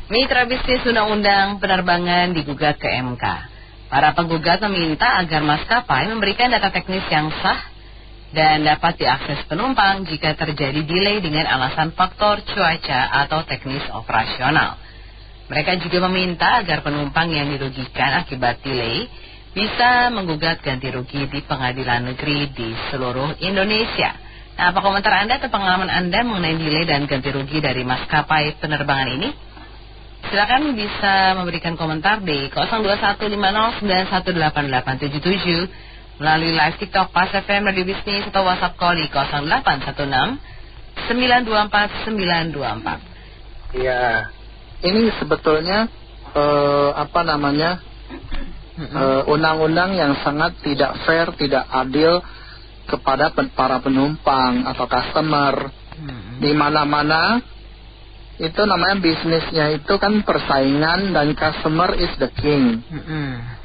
Mitra bisnis undang-undang penerbangan digugat ke MK. Para penggugat meminta agar maskapai memberikan data teknis yang sah dan dapat diakses penumpang jika terjadi delay dengan alasan faktor cuaca atau teknis operasional. Mereka juga meminta agar penumpang yang dirugikan akibat delay bisa menggugat ganti rugi di pengadilan negeri di seluruh Indonesia. Nah, apa komentar Anda atau pengalaman Anda mengenai delay dan ganti rugi dari maskapai penerbangan ini? Silakan bisa memberikan komentar di 021509188877 melalui live TikTok Pas FM Radio Bisnis atau WhatsApp call di 0816 924 924. Ya, ini sebetulnya undang-undang yang sangat tidak fair, tidak adil kepada para penumpang atau customer. Di mana-mana itu namanya bisnisnya itu kan persaingan dan customer is the king.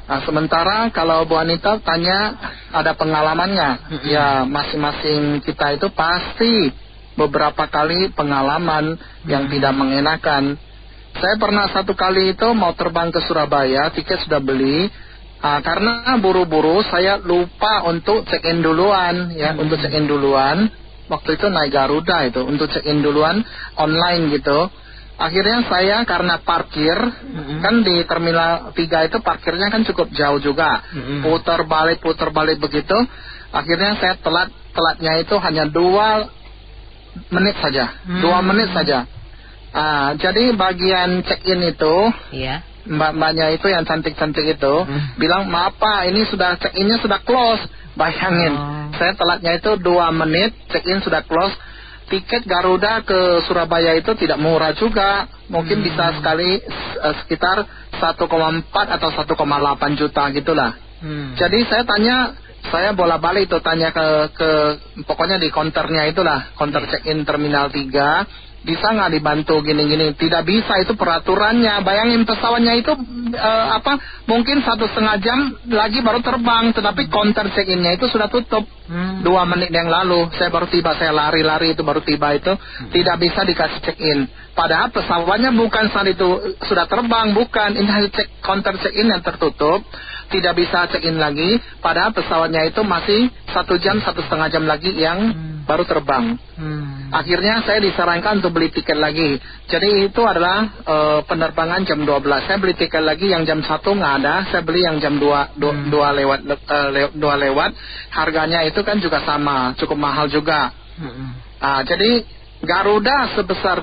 Nah, sementara kalau Bu Anita tanya ada pengalamannya, ya masing-masing kita itu pasti beberapa kali pengalaman yang tidak mengenakan. Saya pernah satu kali itu mau terbang ke Surabaya, tiket sudah beli, karena buru-buru saya lupa untuk check-in duluan, ya, untuk check-in duluan. Waktu itu naik Garuda itu untuk check-in duluan online gitu. Akhirnya saya karena parkir kan di Terminal 3 itu parkirnya kan cukup jauh juga. Putar balik begitu. Akhirnya saya telatnya itu hanya 2 menit saja. 2 menit saja. Jadi bagian check-in itu, mbak-mbaknya itu yang cantik-cantik itu bilang, "Maaf Pak, ini sudah check-innya sudah close." Bayangin, saya telatnya itu 2 menit, check-in sudah close. Tiket Garuda ke Surabaya itu tidak murah juga. Mungkin bisa sekitar 1,4 atau 1,8 juta gitulah. Jadi saya bolak-balik itu tanya ke pokoknya di counternya itulah, counter check-in Terminal 3. Bisa nggak dibantu gini-gini? Tidak bisa, itu peraturannya. Bayangin pesawatnya itu mungkin 1,5 jam lagi baru terbang, tetapi counter check-innya itu sudah tutup 2 menit yang lalu. Saya baru tiba, saya lari-lari itu baru tiba itu, tidak bisa dikasih check-in. Padahal pesawatnya bukan saat itu sudah terbang, bukan. Ini hanya counter check-in yang tertutup, tidak bisa check-in lagi. Padahal pesawatnya itu masih 1 jam, 1,5 jam lagi yang baru terbang. Akhirnya saya disarankan untuk beli tiket lagi. Jadi itu adalah penerbangan jam 12. Saya beli tiket lagi yang jam 1 nggak ada. Saya beli yang jam 2 lewat. Harganya itu kan juga sama, cukup mahal juga. Jadi Garuda sebesar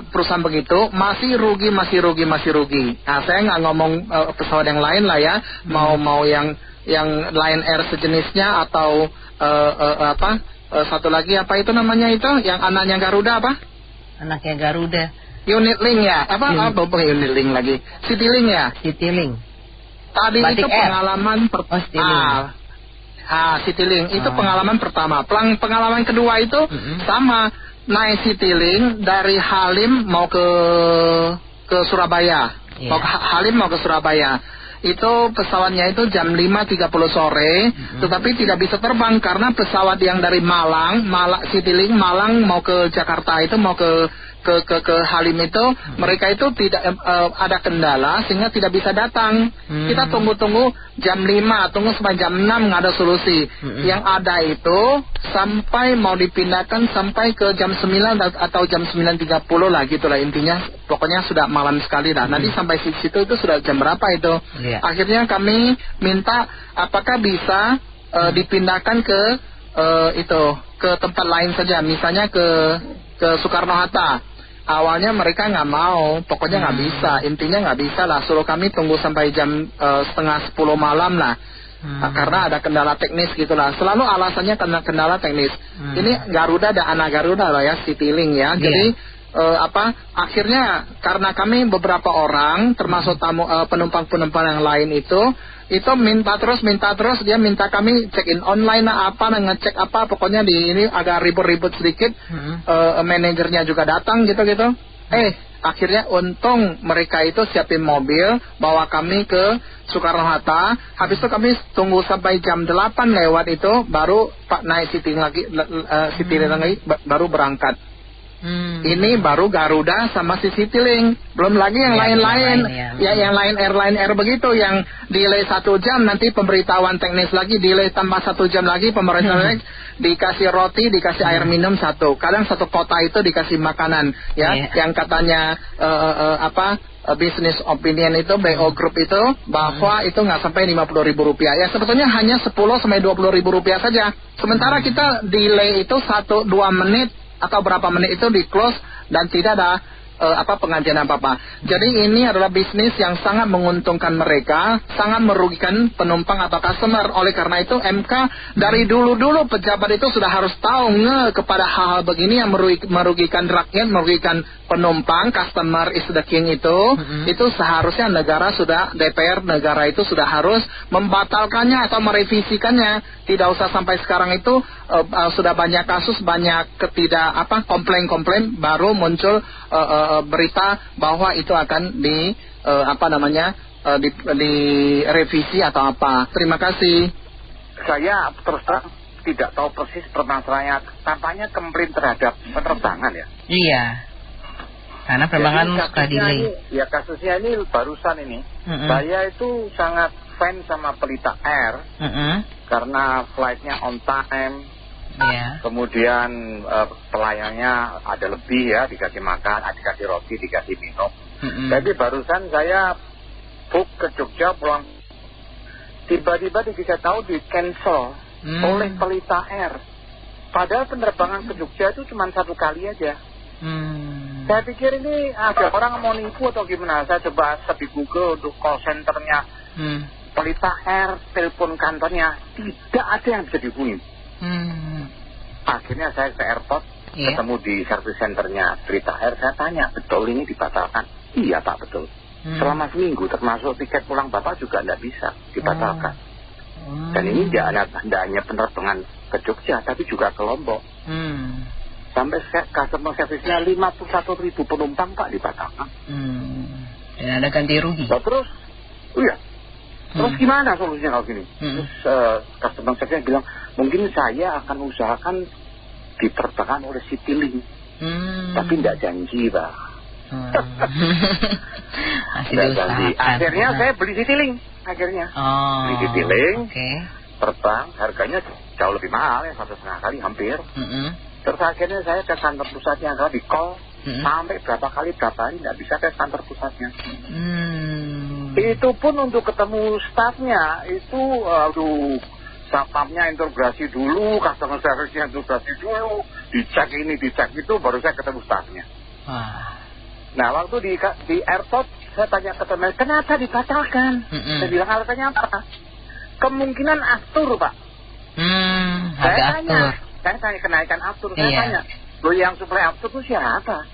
perusahaan begitu masih rugi. Nah, saya nggak ngomong pesawat yang lain lah ya. Mau yang Lion Air sejenisnya atau satu lagi apa itu namanya itu yang anaknya Garuda apa? Anaknya Garuda. Unitlink ya? Bukan Unitlink lagi. Citylink ya? Citylink. Tadi Batik itu pengalaman pertama. Citylink itu pengalaman pertama. Pengalaman kedua itu sama, naik Citylink dari Halim mau ke Surabaya. Halim mau ke Surabaya. Itu pesawatnya itu jam 5.30 sore, tetapi tidak bisa terbang karena pesawat yang dari Citylink Malang mau ke Jakarta itu mau ke Halim itu, mereka itu tidak ada kendala sehingga tidak bisa datang. Kita tunggu jam 5, tunggu sampai jam 6 nggak ada solusi. Yang ada itu sampai mau dipindahkan sampai ke jam 9 atau jam 9.30 lah gitulah intinya. Pokoknya sudah malam sekali lah. Nanti sampai situ itu sudah jam berapa itu? Akhirnya kami minta apakah bisa dipindahkan ke ke tempat lain saja, misalnya ke Soekarno-Hatta. Awalnya mereka nggak mau, pokoknya nggak bisa, intinya nggak bisa lah, suruh kami tunggu sampai jam 9:30 malam lah, karena ada kendala teknis gitulah. Selalu alasannya karena kendala teknis. Ini Garuda ada anak Garuda lah ya, Citylink ya. Jadi akhirnya karena kami beberapa orang termasuk penumpang-penumpang yang lain itu minta terus dia minta kami check in online ngecek apa, pokoknya di ini agak ribut-ribut sedikit. Manajernya juga datang gitu akhirnya untung mereka itu siapin mobil bawa kami ke Soekarno-Hatta. Habis itu kami tunggu sampai jam 8 lewat itu baru naik Citylink lagi baru berangkat. Ini baru Garuda sama si Citylink, belum lagi yang lain-lain, yang lain Air begitu, yang delay 1 jam, nanti pemberitahuan teknis lagi, delay tambah 1 jam lagi, pemberitahuan dikasih roti, dikasih air minum 1, kadang 1 kota itu dikasih makanan, yang katanya business opinion itu, BO Group itu, bahwa itu nggak sampai Rp50.000, ya sebetulnya hanya Rp10-20.000 saja, sementara kita delay itu 1-2 menit, atau berapa menit itu di close dan tidak ada pengajian apa-apa. Jadi ini adalah bisnis yang sangat menguntungkan mereka, sangat merugikan penumpang atau customer. Oleh karena itu MK dari dulu-dulu pejabat itu sudah harus tahu kepada hal-hal begini yang merugikan rakyat, merugikan penumpang, customer is the king itu. Itu seharusnya DPR negara itu sudah harus membatalkannya atau merevisikannya. Tidak usah sampai sekarang itu sudah banyak kasus, banyak komplain-komplain, baru muncul berita bahwa itu akan direvisi atau apa. Terima kasih. Saya terus terang tidak tahu persis permasalahannya. Tampaknya komplain terhadap penerbangan ya. Iya. Karena penerbangan suka delay. Ya kasusnya ini barusan ini. Saya itu sangat fans sama Pelita Air. Karena flightnya on time. Kemudian pelayannya ada lebih ya, dikasih makan, dikasih roti, dikasih minum. Jadi barusan saya book ke Jogja pulang, tiba-tiba dikasih tahu di cancel oleh Pelita Air. Padahal penerbangan ke Jogja itu cuma 1 kali aja. Saya pikir ini ada orang mau nipu atau gimana. Saya coba di Google untuk call centernya Pelita Air, telepon kantornya, tidak ada yang bisa dihubungi. Akhirnya saya ke airport, ketemu di service centernya Pelita Air, saya tanya, betul ini dibatalkan? Iya Pak, betul. Selama seminggu termasuk tiket pulang Bapak juga tidak bisa dibatalkan. Dan ini tidak hanya penerbangan ke Jogja, tapi juga ke Lombok. Sampai customer service-nya 51.000 penumpang Pak dibatalkan. Dan ada ganti rugi. Terus terus gimana solusinya kalau gini? Terus customer service bilang, mungkin saya akan usahakan diterbangkan oleh Citylink. Tapi tidak janji Pak. Tidak janji. Akhirnya saya beli Citylink. Beli Citylink, terbang, harganya jauh lebih mahal ya, 1,5 kali hampir. Terus akhirnya saya ke kantor pusatnya, kalau di call sampai berapa hari tidak bisa ke kantor pusatnya. Itu pun untuk ketemu staffnya itu satpamnya interogasi dulu, customer service-nya interogasi dulu, dicek ini, dicek itu, baru saya ketemu staffnya. Nah waktu di airport saya tanya ke teman, kenapa dibatalkan? Saya bilang alasannya apa? Kemungkinan aftur Pak. Saya tanya kenaikan aftur. Saya tanya, lo yang suplai aftur itu siapa?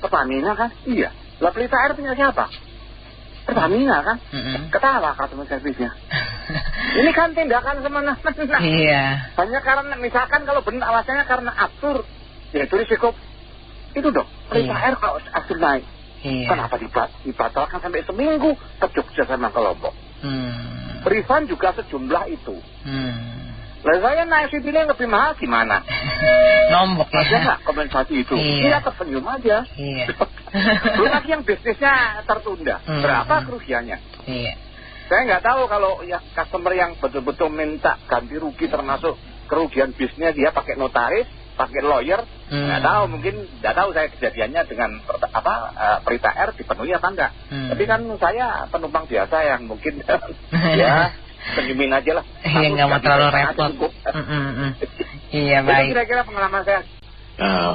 Pertamina kan? Iya. Lah Pelita Air punya siapa? Pertamina kan? Ketawa customer service-nya. Ini kan tindakan semena-mena. Hanya karena misalkan kalau benar alasannya karena aftur, ya itu risiko. Itu dong, Pelita Air kalau aftur naik. Kenapa dibatalkan sampai seminggu ke Jogja sama ke Lombok? Refund juga sejumlah itu. Lah saya naik Citylink lebih mahal gimana? Nombok ya. Ada nggak kompensasi itu? Iya tersenyum aja. Belum lagi yang bisnisnya tertunda. Berapa kerugiannya? Saya nggak tahu kalau ya customer yang betul-betul minta ganti rugi termasuk kerugian bisnisnya, dia pakai notaris, pakai lawyer. Nggak tahu, mungkin nggak tahu saya kejadiannya dengan Pelita Air dipenuhi apa enggak. Tapi kan saya penumpang biasa yang mungkin ya senyumin aja lah. Iya, nggak mau terlalu repot. Iya, baik. Itu kira-kira pengalaman saya.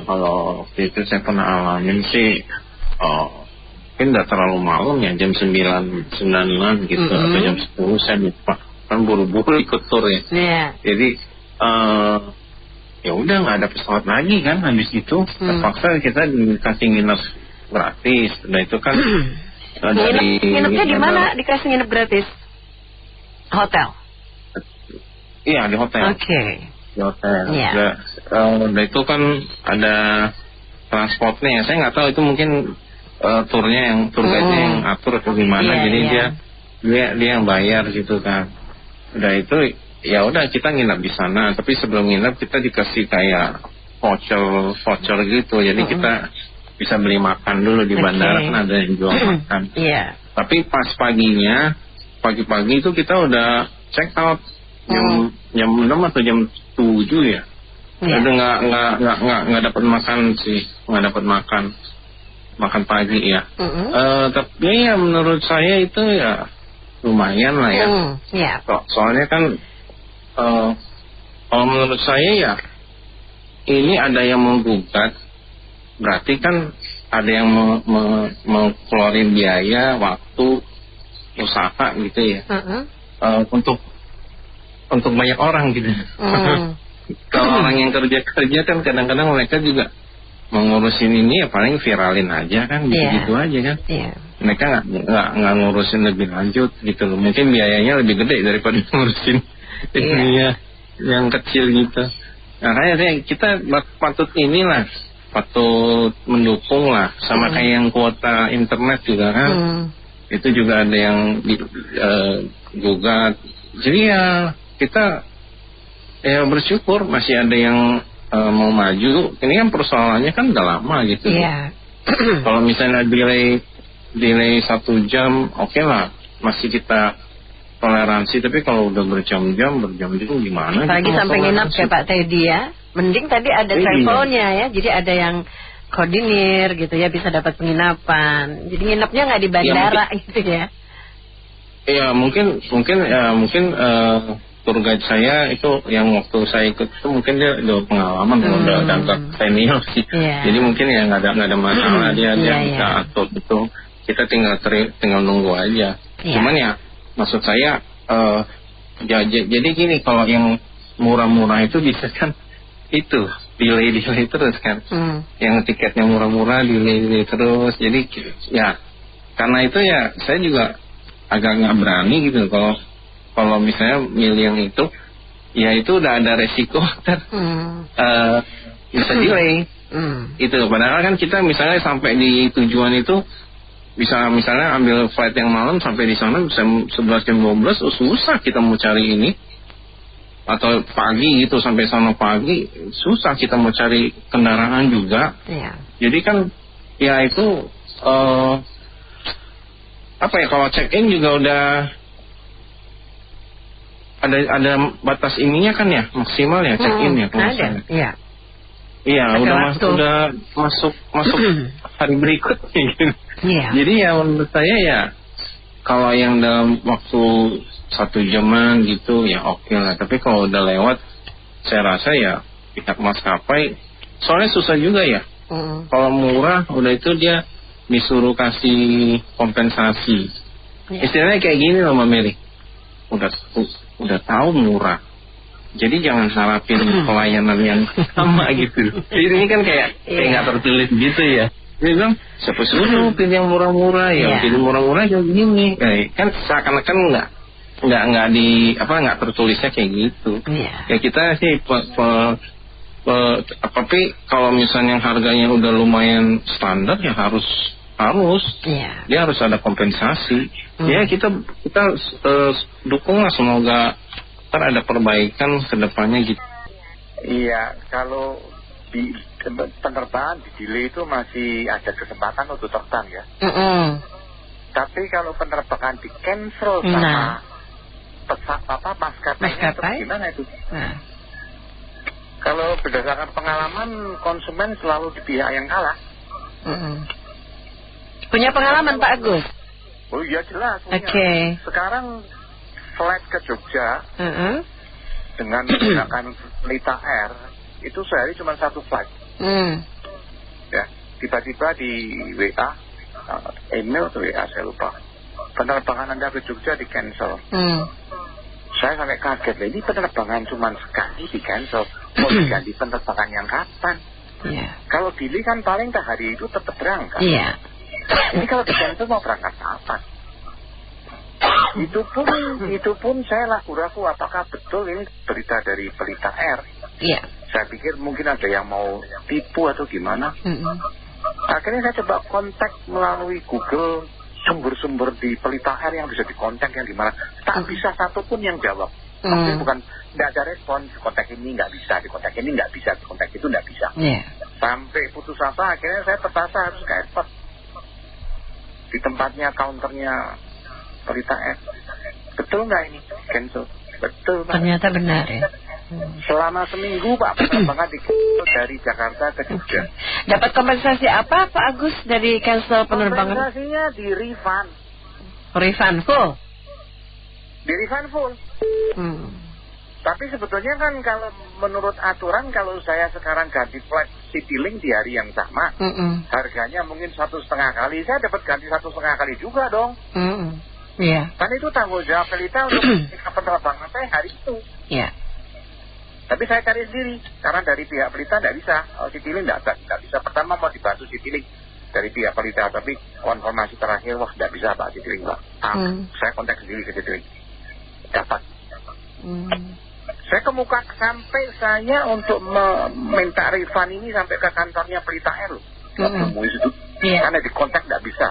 Kalau waktu itu saya pernah alamin sih, mungkin nggak terlalu malam ya, jam 9 gitu, atau jam 10 saya lupa. Kan buru-buru ikut tur ya. Jadi ya udah nggak ada pesawat lagi kan, habis itu terpaksa kita dikasih nginep gratis. Nah itu kan nginepnya di mana dikasih nginep gratis? Hotel? Iya di hotel. Di hotel. Nah itu kan ada transportnya ya. Saya nggak tahu itu mungkin turnya yang tur guide-nya yang atur atau gimana. Jadi dia yang bayar gitu kan. Udah itu ya udah kita nginep di sana. Tapi sebelum nginep kita dikasih kayak voucher gitu. Jadi kita bisa beli makan dulu di bandara, kan ada yang jual makan. Tapi pas pagi-pagi itu kita udah check out jam 6 atau jam 7 ya. Udah nggak dapat makan sih, nggak dapat makan pagi ya. Tapi ya menurut saya itu ya lumayan lah ya. Soalnya kan kalau menurut saya ya ini ada yang menggugat, berarti kan ada yang mengeluarin biaya, waktu, usaha gitu ya, untuk banyak orang gitu. Kalau orang yang kerja kan kadang-kadang mereka juga mengurusin ini ya paling viralin aja kan, gitu aja kan. Mereka nggak ngurusin lebih lanjut gitu loh. Mungkin biayanya lebih gede daripada ngurusin ini ya, yang kecil gitu. Nah kayaknya kita patut mendukung lah, sama kayak yang kuota internet juga kan. Itu juga ada yang gugat. Jadi ya kita ya bersyukur masih ada yang mau maju. Ini kan persoalannya kan udah lama gitu. Kalau misalnya delay 1 jam, oke lah, masih kita toleransi. Tapi kalau udah berjam-jam gimana? Apalagi sampai nginap ya Pak Teddy ya. Mending tadi ada travelnya ya. Jadi ada yang koordinir gitu ya, bisa dapat penginapan. Jadi nginapnya nggak di bandara gitu ya. Iya mungkin tour guide saya itu yang waktu saya ikut itu mungkin dia udah pengalaman, udah agak senior sih. Jadi mungkin ya nggak ada masalah, dia bisa atur itu. Kita tinggal nunggu aja. Cuman ya maksud saya jadi gini, kalau yang murah-murah itu bisa kan itu delay terus kan. Yang tiketnya murah-murah delay terus. Jadi ya karena itu ya saya juga agak nggak berani gitu kalau misalnya milih yang itu, ya itu udah ada resiko bisa delay. Itu padahal kan kita misalnya sampai di tujuan itu bisa misalnya ambil flight yang malam, sampai di sana bisa 11 jam 12, susah kita mau cari ini. Atau pagi gitu, sampai sana pagi susah kita mau cari kendaraan juga. Jadi kan ya itu apa ya, kalau check in juga udah ada batas ininya kan ya, maksimal ya check in ya. Udah masuk hari berikutnya gitu. Jadi ya menurut saya ya kalau yang dalam waktu 1 jaman gitu ya oke lah. Tapi kalau udah lewat, saya rasa ya pihak maskapai, soalnya susah juga ya. Kalau murah udah itu dia disuruh kasih kompensasi. Istilahnya kayak gini loh Mbak Mary, udah tahu murah, jadi jangan harapin pelayanan yang sama gitu. Jadi ini kan kayak nggak tertulis gitu ya. Dia bilang siapa suruh pilih yang murah-murah ya, pilih murah-murah kayak gini. Kan seakan-akan nggak tertulisnya kayak gitu. Ya kita sih tapi kalau misalnya harganya udah lumayan standar ya harus dia harus ada kompensasi. Ya kita dukung lah, semoga ada perbaikan ke depannya gitu. Iya, kalau di penerbangan di delay itu masih ada kesempatan untuk terbang ya. Tapi kalau penerbangan di cancel sama maskapainya itu gimana itu? Kalau berdasarkan pengalaman, konsumen selalu di pihak yang kalah. Punya pengalaman Pak Agus? Oh iya jelas punya. Sekarang flight ke Jogja dengan menggunakan Pelita Air itu sehari cuma 1 flight. Ya, tiba-tiba di WA, email atau WA saya lupa, penerbangan Anda ke Jogja di cancel. Saya sampai kaget, ini penerbangan cuma sekali di cancel, mau diganti penerbangan yang kapan? Kalau delay kan paling hari itu tetap berangkat. Ini kalau di cancel mau berangkat kapan? Itu pun saya ragu-ragu apakah betul ini berita dari Pelita Air. Saya pikir mungkin ada yang mau tipu atau gimana. Akhirnya saya coba kontak melalui Google sumber-sumber di Pelita Air yang bisa dikontak yang di mana. Tak bisa satupun yang jawab. Maksudnya bukan tidak ada respon, di kontak ini nggak bisa, di kontak ini nggak bisa, di kontak itu nggak bisa. Sampai putus asa, akhirnya saya terpaksa harus ke airport. Di tempatnya, counternya Pelita Air. Betul nggak ini? Cancel. Betul, Pak. Ternyata benar ya. Selama seminggu Pak penerbangan di dari Jakarta ke Jogja. Dapat kompensasi apa Pak Agus dari cancel penerbangan? Kompensasinya di refund. Refund full? Di refund full. Tapi sebetulnya kan kalau menurut aturan kalau saya sekarang ganti flight Citylink di hari yang sama, harganya mungkin 1,5 kali, saya dapat ganti 1,5 kali juga dong. Iya. Kan itu tanggung jawab Pelita untuk penerbangan saya hari itu. Iya. Tapi saya cari sendiri, karena dari pihak Pelita tidak bisa, Citylink tidak bisa. Pertama mau dibantu Citylink dari pihak Pelita, tapi konfirmasi terakhir, wah tidak bisa Pak Citylink Pak. Saya kontak sendiri ke Citylink, dapat. Saya kemuka sampai saya untuk meminta refund ini sampai ke kantornya Pelita Air loh. Ketemu itu, karena di kontak tidak bisa,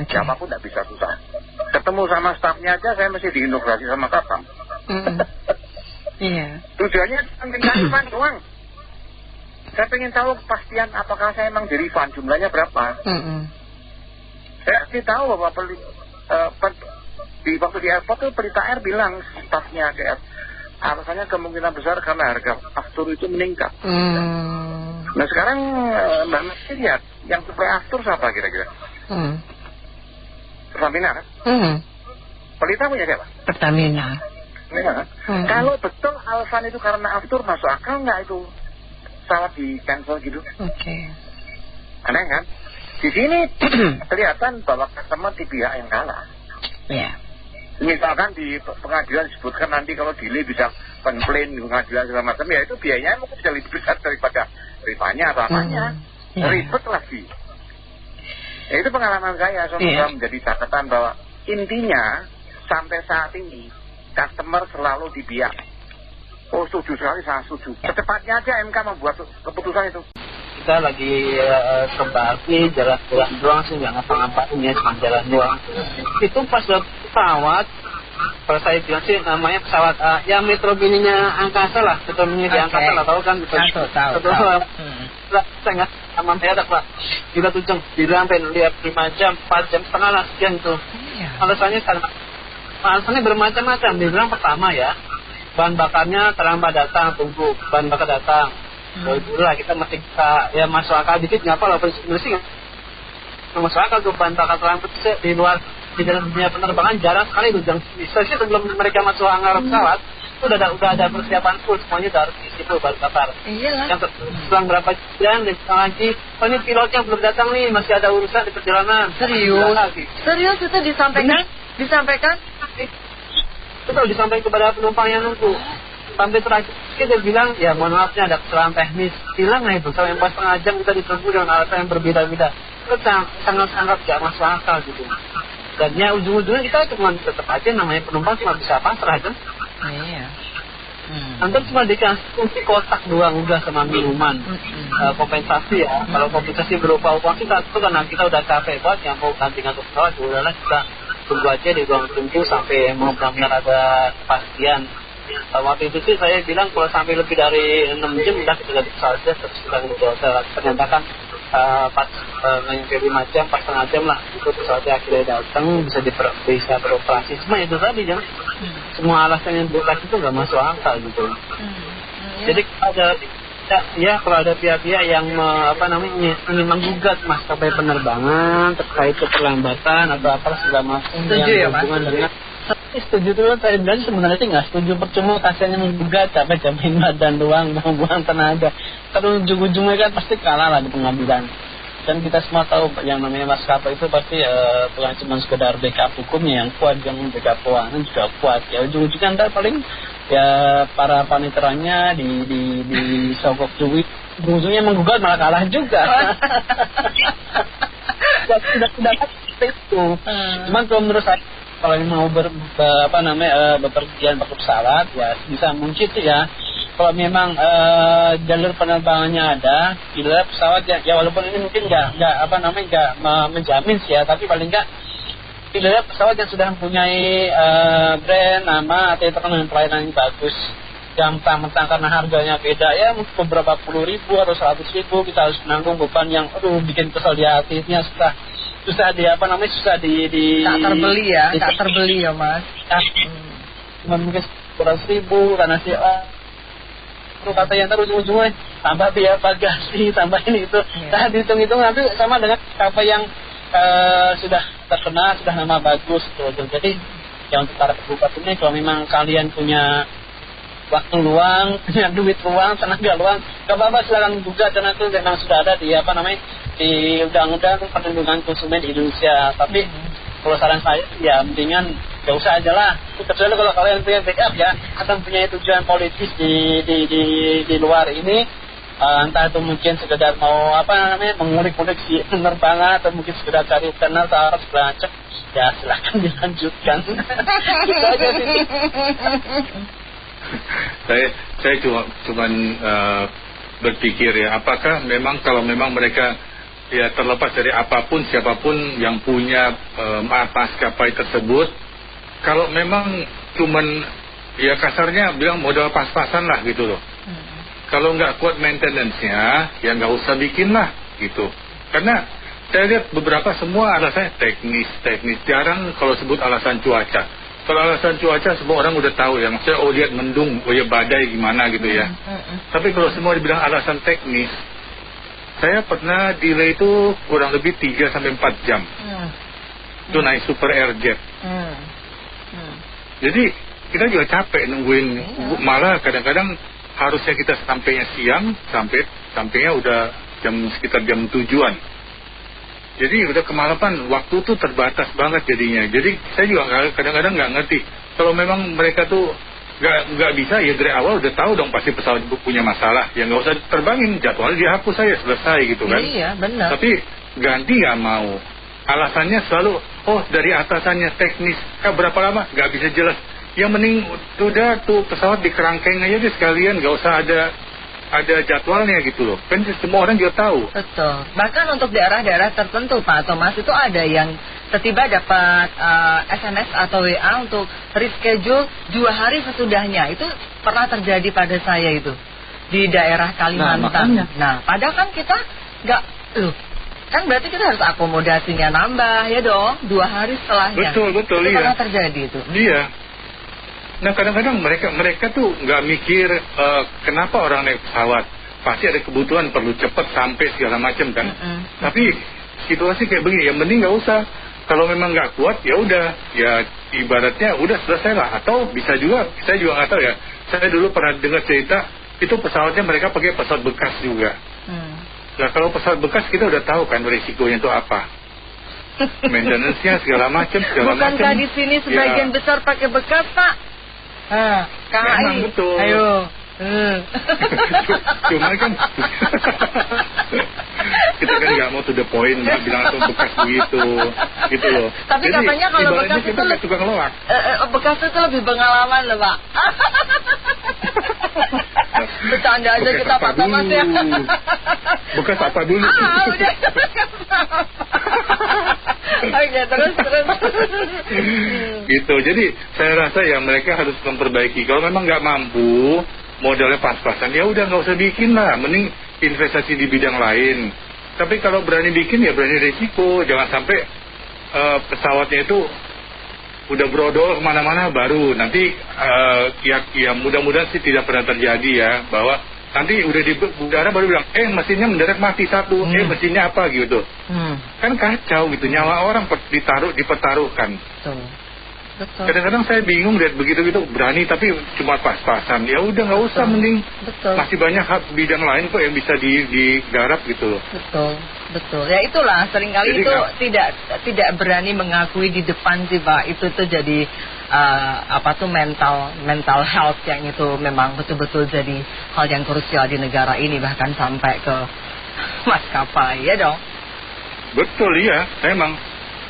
siapapun tidak bisa, susah. Ketemu sama stafnya aja saya mesti diintegrasi sama kapal. Tujuannya minta refund doang. Saya pengen tahu kepastian apakah saya emang di refund, jumlahnya berapa. Saya kasih tahu bahwa di waktu di airport tuh Pelita Air bilang stafnya alasannya kemungkinan besar karena harga aftur itu meningkat. Nah sekarang Mbak Messi lihat yang supply aftur siapa kira-kira? Pertamina kan? Pelita punya siapa? Pertamina. Kalau betul alasan itu karena aftur, masuk akal nggak itu pesawat di cancel gitu? Aneh kan? Di sini kelihatan bahwa customer di pihak yang kalah. Misalkan di pengadilan disebutkan nanti kalau delay bisa komplain di pengadilan segala macam, ya itu biayanya mungkin bisa lebih besar daripada refundnya atau apanya. Ribet lagi. Ya, itu pengalaman saya, semoga menjadi catatan bahwa intinya sampai saat ini customer selalu di pihak. Oh setuju sekali, sangat setuju. Secepatnya aja MK membuat keputusan itu. Kita lagi kembali jalan pulang doang sih, nggak ngapa-ngapain ya, cuma jalan doang. Itu pas pesawat, kalau saya bilang sih namanya pesawat yang Metro Mini-nya angkasa lah, Metro Mini di angkasa lah, tahu kan? Tahu. Saya nggak sama pedak Pak. Kita tujuh sampai lihat 5 jam, 4 jam setengah lah sekian tuh. Alasannya bermacam-macam. Dibilang pertama ya, bahan bakarnya terlambat datang, tunggu bahan bakar datang. Dulu lah kita masih bisa ya masuk akal dikit, nggak apa lah bersih masuk akal tuh bahan bakar terlambat di luar di dalam dunia penerbangan jarang sekali tuh. Sih sebelum mereka masuk hangar pesawat itu udah ada persiapan full, semuanya udah harus isi full bahan bakar. Yang selang berapa jam dan lagi, oh ini pilotnya belum datang nih, masih ada urusan di perjalanan. Serius itu disampaikan? Betul, disampaikan kepada penumpang yang nunggu. Sampai terakhir kita bilang, ya mohon maafnya ada kesalahan teknis. Hilang lah itu, sampai 4,5 jam kita ditunggu dengan alasan yang berbeda-beda. Itu sangat-sangat gak masuk akal gitu. Dan ya ujung-ujungnya kita cuma tetap aja namanya penumpang cuma bisa pasrah kan. Antar cuma dikasih kotak doang udah sama minuman. Kompensasi ya, kalau kompensasi berupa uang kita itu karena kita udah capek banget yang mau ganti ngantuk pesawat, udahlah kita tunggu aja di ruang tunggu sampai mau benar-benar ada kepastian. Waktu itu sih saya bilang kalau sampai lebih dari 6 jam udah kita ganti pesawat aja, terus kita ngejual. Ternyata kan pas nyampe 5 jam, 4,5 jam lah itu pesawatnya akhirnya datang, bisa beroperasi. Cuma itu tadi jangan semua alasan yang buat itu nggak masuk akal gitu. Jadi kalau ada pihak-pihak yang ingin menggugat maskapai penerbangan terkait keterlambatan atau apa segala macam yang berhubungan dengan setuju tuh saya bilang sebenarnya sih nggak setuju, percuma kasihannya menggugat, capek badan doang, buang tenaga. Kalau ujung-ujungnya kan pasti kalah lah di pengadilan. Dan kita semua tahu yang namanya maskapai itu pasti bukan cuma sekedar backup hukumnya yang kuat, yang backup keuangan juga kuat. Ya ujung-ujungnya ntar paling ya para paniteranya di sogok duit, ujungnya menggugat malah kalah juga. Tidak itu. Cuman kalau menurut saya kalau mau bepergian pakai pesawat ya bisa mungkin sih ya. Kalau memang jalur penerbangannya ada, bila pesawat ya walaupun ini mungkin nggak menjamin sih ya, tapi paling nggak pilih pesawat yang sudah mempunyai brand, nama, atau terkenal dengan pelayanan yang bagus. Yang mentang-mentang karena harganya beda ya, beberapa puluh ribu atau 100 ribu, kita harus menanggung beban yang bikin kesel di hatinya, susah tak terbeli ya Mas. Cuma mungkin 100 ribu karena terus kata yang terus ujung-ujungnya tambah biaya bagasi, tambah ini itu. Nah dihitung-hitung nanti sama dengan apa yang sudah terkenal, sudah nama bagus gitu. Jadi ya untuk para penggugat ini, kalau memang kalian punya waktu luang, punya duit luang, tenaga luang, gak apa-apa silakan gugat, karena itu memang sudah ada di di Undang-Undang Perlindungan Konsumen di Indonesia. Tapi kalau saran saya ya mendingan gak usah aja lah. Kecuali kalau kalian punya backup ya, atau punya tujuan politis di luar ini, entah itu mungkin sekedar mau mengulik-ulik si penerbangan, atau mungkin sekedar cari kenal harus belajar, ya silahkan dilanjutkan. Gitu aja sih. Saya cuma berpikir ya, apakah memang kalau memang mereka ya terlepas dari apapun siapapun yang punya maskapai tersebut, kalau memang cuman ya kasarnya bilang modal pas-pasan lah gitu loh. Kalau nggak kuat maintenance-nya ya nggak usah bikin lah gitu. Karena saya lihat beberapa semua alasannya teknis, jarang kalau sebut alasan cuaca. Kalau alasan cuaca semua orang udah tahu ya, maksudnya lihat mendung, ya badai gimana gitu ya. Tapi kalau semua dibilang alasan teknis, saya pernah delay itu kurang lebih 3-4 jam. Itu naik Super Airjet. Jadi kita juga capek nungguin, malah kadang-kadang harusnya kita sampainya siang, sampainya udah sekitar jam 7-an. Jadi udah kemalaman, waktu tuh terbatas banget jadinya. Jadi saya juga kadang-kadang nggak ngerti. Kalau memang mereka tuh nggak bisa ya dari awal udah tahu dong pasti pesawat punya masalah. Ya nggak usah terbangin, jadwalnya dihapus saja, selesai gitu kan. Iya benar. Tapi ganti nggak mau. Alasannya selalu dari atasannya teknis. Berapa lama? Nggak bisa jelas. Yang mending udah tuh pesawat di kerangkeng aja deh sekalian, nggak usah ada jadwalnya gitu loh. Kan semua orang juga tahu. Betul. Bahkan untuk daerah-daerah tertentu Pak Thomas, itu ada yang tiba-tiba dapat SMS atau WA untuk reschedule 2 hari sesudahnya. Itu pernah terjadi pada saya itu di daerah Kalimantan. Nah padahal kan kita nggak kan berarti kita harus akomodasinya nambah ya dong 2 hari setelahnya. Betul itu iya. Pernah terjadi itu. Iya. Nah kadang-kadang mereka tuh nggak mikir kenapa orang naik pesawat, pasti ada kebutuhan perlu cepat sampai segala macam kan. Tapi situasi kayak begini ya mending nggak usah. Kalau memang nggak kuat ya udah, ya ibaratnya udah selesai lah. Atau bisa juga, saya juga nggak tahu ya. Saya dulu pernah dengar cerita itu pesawatnya mereka pakai pesawat bekas juga. Nah kalau pesawat bekas kita udah tahu kan risikonya itu apa. Maintenance-nya segala macam. Bukankah di sini sebagian besar pakai bekas Pak? Memang betul. Ayo. Cuma kan kita kan nggak mau to the point bilang itu bekas gitu loh. Tapi jadi, katanya kalau bekas itu suka ngelawak. Bekas itu lebih pengalaman loh Pak. Bercanda aja kita Pak Thomas ya. Bekas apa dulu? Udah. Oke, terus. Gitu, jadi saya rasa ya mereka harus memperbaiki. Kalau memang nggak mampu, modalnya pas-pasan, ya udah nggak usah bikin lah. Mending investasi di bidang lain. Tapi kalau berani bikin ya berani risiko. Jangan sampai pesawatnya itu udah brodol kemana-mana baru. Nanti ya mudah-mudahan sih tidak pernah terjadi ya. Bahwa nanti udah di udara baru bilang, mesinnya mendadak mati satu, mesinnya apa gitu. Kan kacau gitu, nyawa orang dipertaruhkan. Betul. Kadang-kadang saya bingung lihat begitu-gitu, berani tapi cuma pas-pasan. Ya udah nggak usah, mending masih banyak bidang lain kok yang bisa digarap gitu loh. Betul. Ya itulah seringkali jadi, itu tidak berani mengakui di depan sih Pak. Itu tuh jadi mental health yang itu memang betul-betul jadi hal yang krusial di negara ini, bahkan sampai ke maskapai ya dong. Betul iya, memang.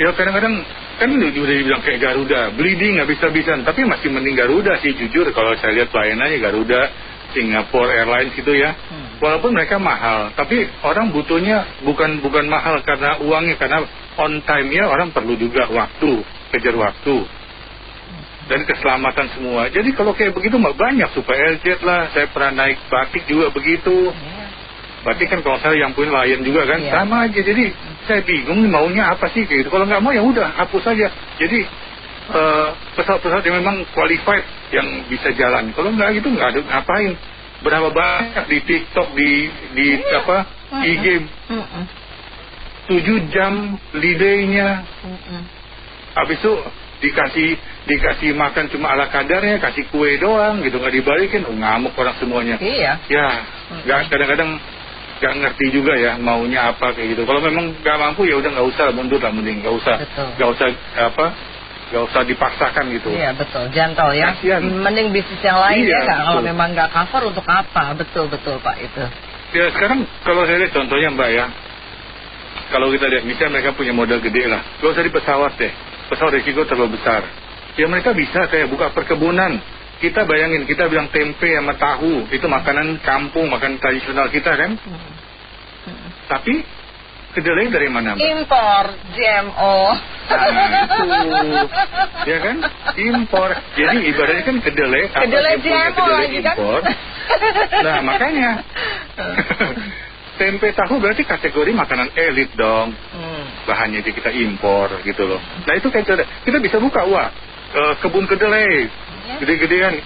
Ya kadang-kadang kan udah dibilang kayak Garuda, bleeding nggak bisa-bisaan, tapi masih mending Garuda sih jujur kalau saya lihat pelayanannya Garuda, Singapore Airlines gitu ya. Walaupun mereka mahal, tapi orang butuhnya bukan mahal karena uangnya, karena on time-nya orang perlu juga waktu, kejar waktu. Dan keselamatan semua. Jadi kalau kayak begitu mah banyak, Super LZ lah, saya pernah naik Batik juga begitu. Batik kan kalau saya yang punya Lion juga kan, sama aja. Jadi saya bingung maunya apa sih kayak gitu. Kalau nggak mau ya udah hapus saja. Jadi pesawat-pesawat yang memang qualified yang bisa jalan. Kalau nggak gitu nggak ada ngapain. Berapa banyak di TikTok, di IG 7 jam delay-nya. Habis itu dikasih makan cuma ala kadarnya, kasih kue doang gitu, nggak dibalikin, ngamuk orang semuanya. Iya. Ya, kadang-kadang nggak ngerti juga ya maunya apa kayak gitu. Kalau memang nggak mampu ya udah nggak usah mundur lah, mending nggak usah dipaksakan gitu. Iya betul, gentle ya. Mending bisnis yang lain ya, kalau memang nggak cover untuk apa? Betul Pak itu. Ya sekarang kalau saya lihat contohnya Mbak ya, kalau kita lihat misalnya mereka punya modal gede lah, nggak usah di pesawat deh, pesawat risiko terlalu besar. Ya mereka bisa kayak buka perkebunan. Kita bayangin, kita bilang tempe sama tahu itu makanan kampung, makanan tradisional kita kan. Tapi kedelai dari mana Mbak? Impor, GMO. Itu, ya kan? Impor. Jadi ibaratnya kan kedelai GMO lagi kan? Impor. Nah makanya tempe tahu berarti kategori makanan elit dong. Bahannya kita impor gitu loh. Nah itu kayak kita bisa buka kebun kedelai gede-gedean,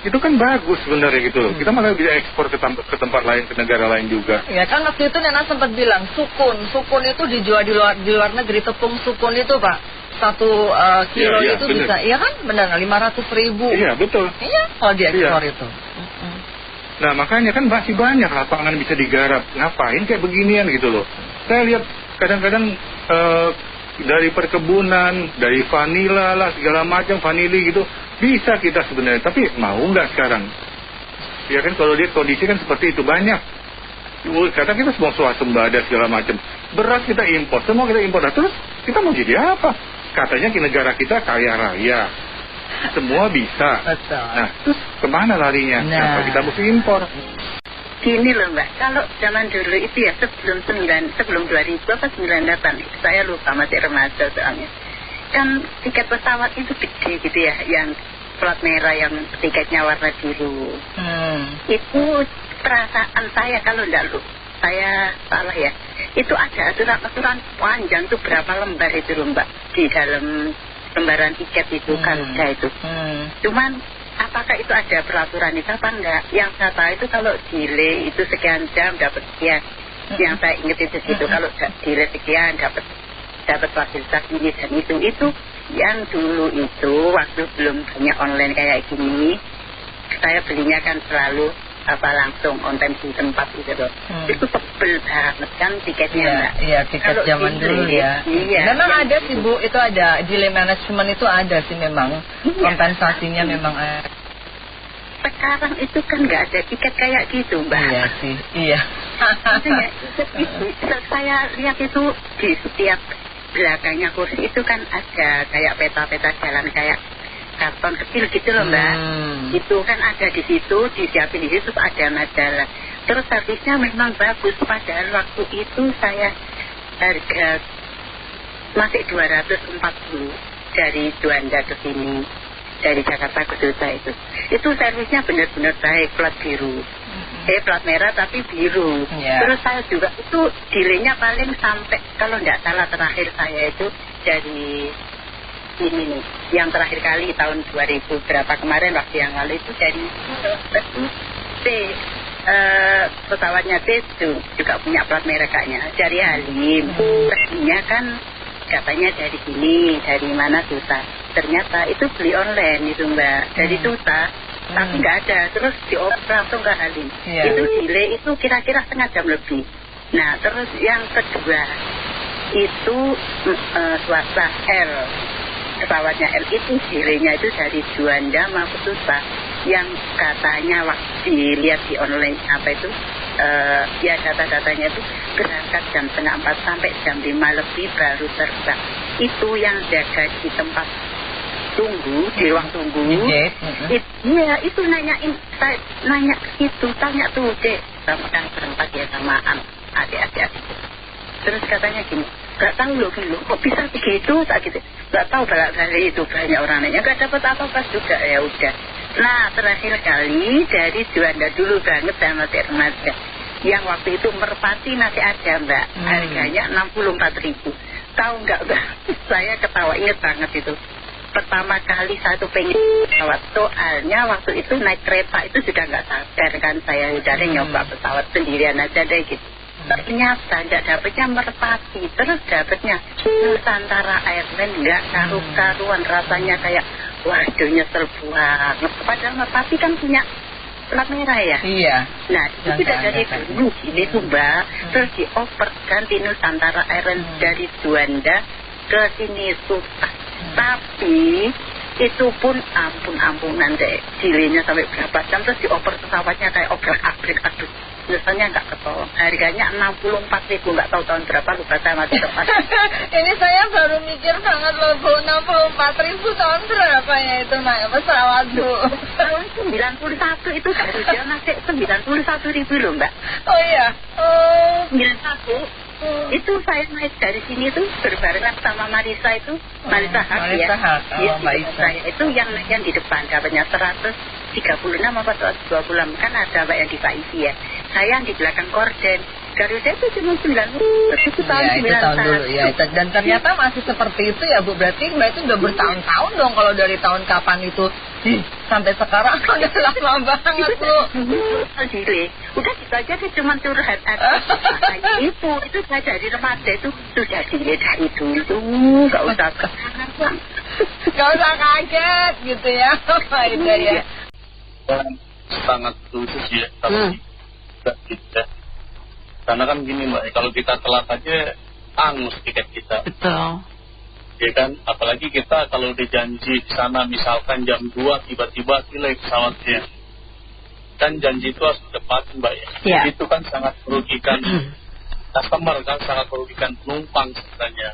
itu kan bagus sebenarnya gitu loh. Kita malah bisa ekspor ke tempat lain, ke negara lain juga. Ya kan waktu itu Nena sempat bilang sukun itu dijual di luar negeri, tepung sukun itu Pak 1 kilo itu bener. Bisa, iya kan benar 500.000. Iya betul. Iya kalau diekspor itu. Nah makanya kan masih banyak lapangan bisa digarap. Ngapain kayak beginian gitu loh. Saya lihat kadang-kadang dari perkebunan, dari vanila lah segala macam, vanili gitu, bisa kita sebenarnya, tapi mau nggak sekarang? Ya kan kalau lihat kondisi kan seperti itu banyak. Kata kita semua swasembada segala macam, beras kita impor, semua kita impor. Nah, terus kita mau jadi apa? Katanya di negara kita kaya raya, semua bisa. Betul. Nah terus kemana larinya? Kenapa kita mesti impor? Gini loh Mbak, kalau zaman dulu itu ya sebelum 2000 apa 98, saya lupa masih remaja soalnya. Kan tiket pesawat itu gede gitu ya, yang plat merah yang tiketnya warna biru. Itu perasaan saya kalau enggak saya salah ya, itu ada aturan panjang tuh berapa lembar itu loh Mbak, di dalam lembaran tiket itu kan itu. Cuman apakah itu ada peraturan itu apa enggak? Yang saya tahu itu kalau delay itu sekian jam dapat sekian. Yang saya ingat itu situ, kalau delay sekian dapat fasilitas ini dan itu yang dulu itu waktu belum banyak online kayak gini, saya belinya kan selalu langsung on time di tempat gitu loh. Itu tebel banget kan tiketnya. Iya tiket kalau zaman dulu ya. Iya. Memang ada sih Bu, itu ada delay management itu ada sih memang. Kompensasinya memang ada. Sekarang itu kan nggak ada tiket kayak gitu Mbak. Iya sih, iya. Saya lihat itu di setiap belakangnya kursi itu kan ada kayak peta-peta jalan kayak karton kecil gitu loh Mbak. Itu kan ada di situ, disiapin di situ ada majalah. Terus servisnya memang bagus, padahal waktu itu saya harga masih 240 dari Juanda ke sini, dari Jakarta ke Jogja itu. Itu servisnya benar-benar baik, plat biru. Plat merah tapi biru. Terus saya juga itu delaynya paling sampai kalau nggak salah terakhir saya itu dari ini nih, yang terakhir kali tahun 2000 berapa kemarin waktu yang lalu itu dari pesawatnya T juga punya plat merah kayaknya dari Halim. Tadinya kan katanya dari sini, dari mana susah. Ternyata itu beli online itu Mbak, dari susah. Tapi nggak ada, terus dioper langsung ke Halim. Itu delay itu kira-kira setengah jam lebih. Nah terus yang kedua itu swasta L, pesawatnya L itu delaynya itu dari Juanda maupun Susah, yang katanya waktu dilihat di online apa itu ya data-datanya itu berangkat jam 3:30 sampai jam 5 lebih baru terbang. Itu yang jaga di tempat tunggu, di ruang tunggu. Iya, itu nanyain, nanya itu, tanya tuh Dek, sama kan berempat ya sama adik-adik. Terus katanya gini, nggak tahu loh kok bisa begitu saat gitu, nggak tahu balik itu banyak orang nanya nggak dapat apa-apa juga. Ya udah. Nah terakhir kali dari Juanda dulu banget sama masih remaja yang waktu itu merpati masih ada Mbak, harganya 64.000. Tahu nggak Mbak? Saya ketawa, inget banget itu. Pertama kali saya tuh pengen pesawat, soalnya waktu itu naik kereta itu sudah nggak sadar kan, saya udah nyoba pesawat sendirian aja deh gitu. Ternyata nggak dapetnya merpati, terus dapetnya Nusantara Airlines, nggak karu-karuan rasanya, kayak waduh nyesel banget. Padahal merpati kan punya plat merah ya. Iya. Nah itu sudah dari dulu itu Mbak, terus dioper ganti Nusantara Airlines dari Juanda ke sini Sultan. Tapi itu pun ampunan deh, delaynya sampai berapa jam, terus dioper pesawatnya kayak obrak-abrik, aduh biasanya nggak ketolong. Harganya 64.000, nggak tahu tahun berapa, lupa saya masih tepat. Ini saya baru mikir banget loh Bu, 64.000 tahun berapa ya itu naik pesawat Bu? Tahun 91 itu harusnya masih 91.000 loh Mbak. Oh iya. 91. Itu saya naik dari sini tuh berbarengan sama Marisa itu, Marisa Haq ya. Saya itu yang di depan dapatnya 136 apa 120 kan ada Mbak yang di Pak Isi ya. Saya yang di belakang korden. Garuda itu cuma 90. Itu tahun 91 ya. Dan ternyata masih seperti itu ya Bu. Berarti Mbak itu udah bertahun-tahun dong kalau dari tahun kapan itu sampai sekarang. Udah lama banget Bu. Udah gitu aja sih, cuma curhat itu saya dari remaja itu sudah delay dari dulu, nggak usah nggak usah kaget gitu ya. Itu ya. Sangat setuju sih ya kalau kita. Karena kan gini Mbak, kalau kita telat aja angus tiket kita. Betul. Ya kan, apalagi kita kalau dijanji di sana misalkan jam 2 tiba-tiba delay pesawatnya. Kan janji itu harus ditepati Mbak ya. Yeah. Itu kan sangat merugikan customer kan, sangat merugikan penumpang sebenarnya.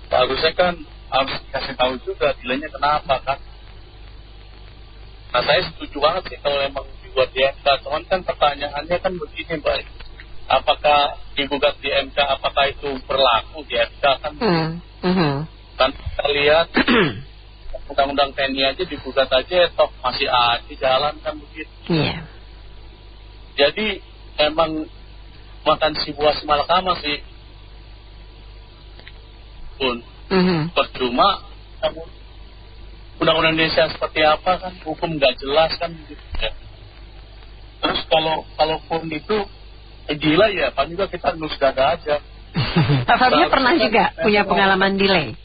Harusnya kan harus dikasih tahu juga delaynya kenapa kan. Nah saya setuju banget sih kalau memang dibuat di MK. Cuman kan pertanyaannya kan begini Mbak, apakah digugat di MK, apakah itu berlaku di MK kan? Kan kita lihat undang-undang TNI aja digugat aja, toh masih ada jalan kan begitu. Iya. Jadi emang makan si buah si malakama sih pun percuma. Undang-undang Indonesia seperti apa kan, hukum nggak jelas kan gitu ya. Terus kalaupun itu gila ya, kan juga kita nus dada aja. Pak Fabio pernah juga punya pengalaman delay?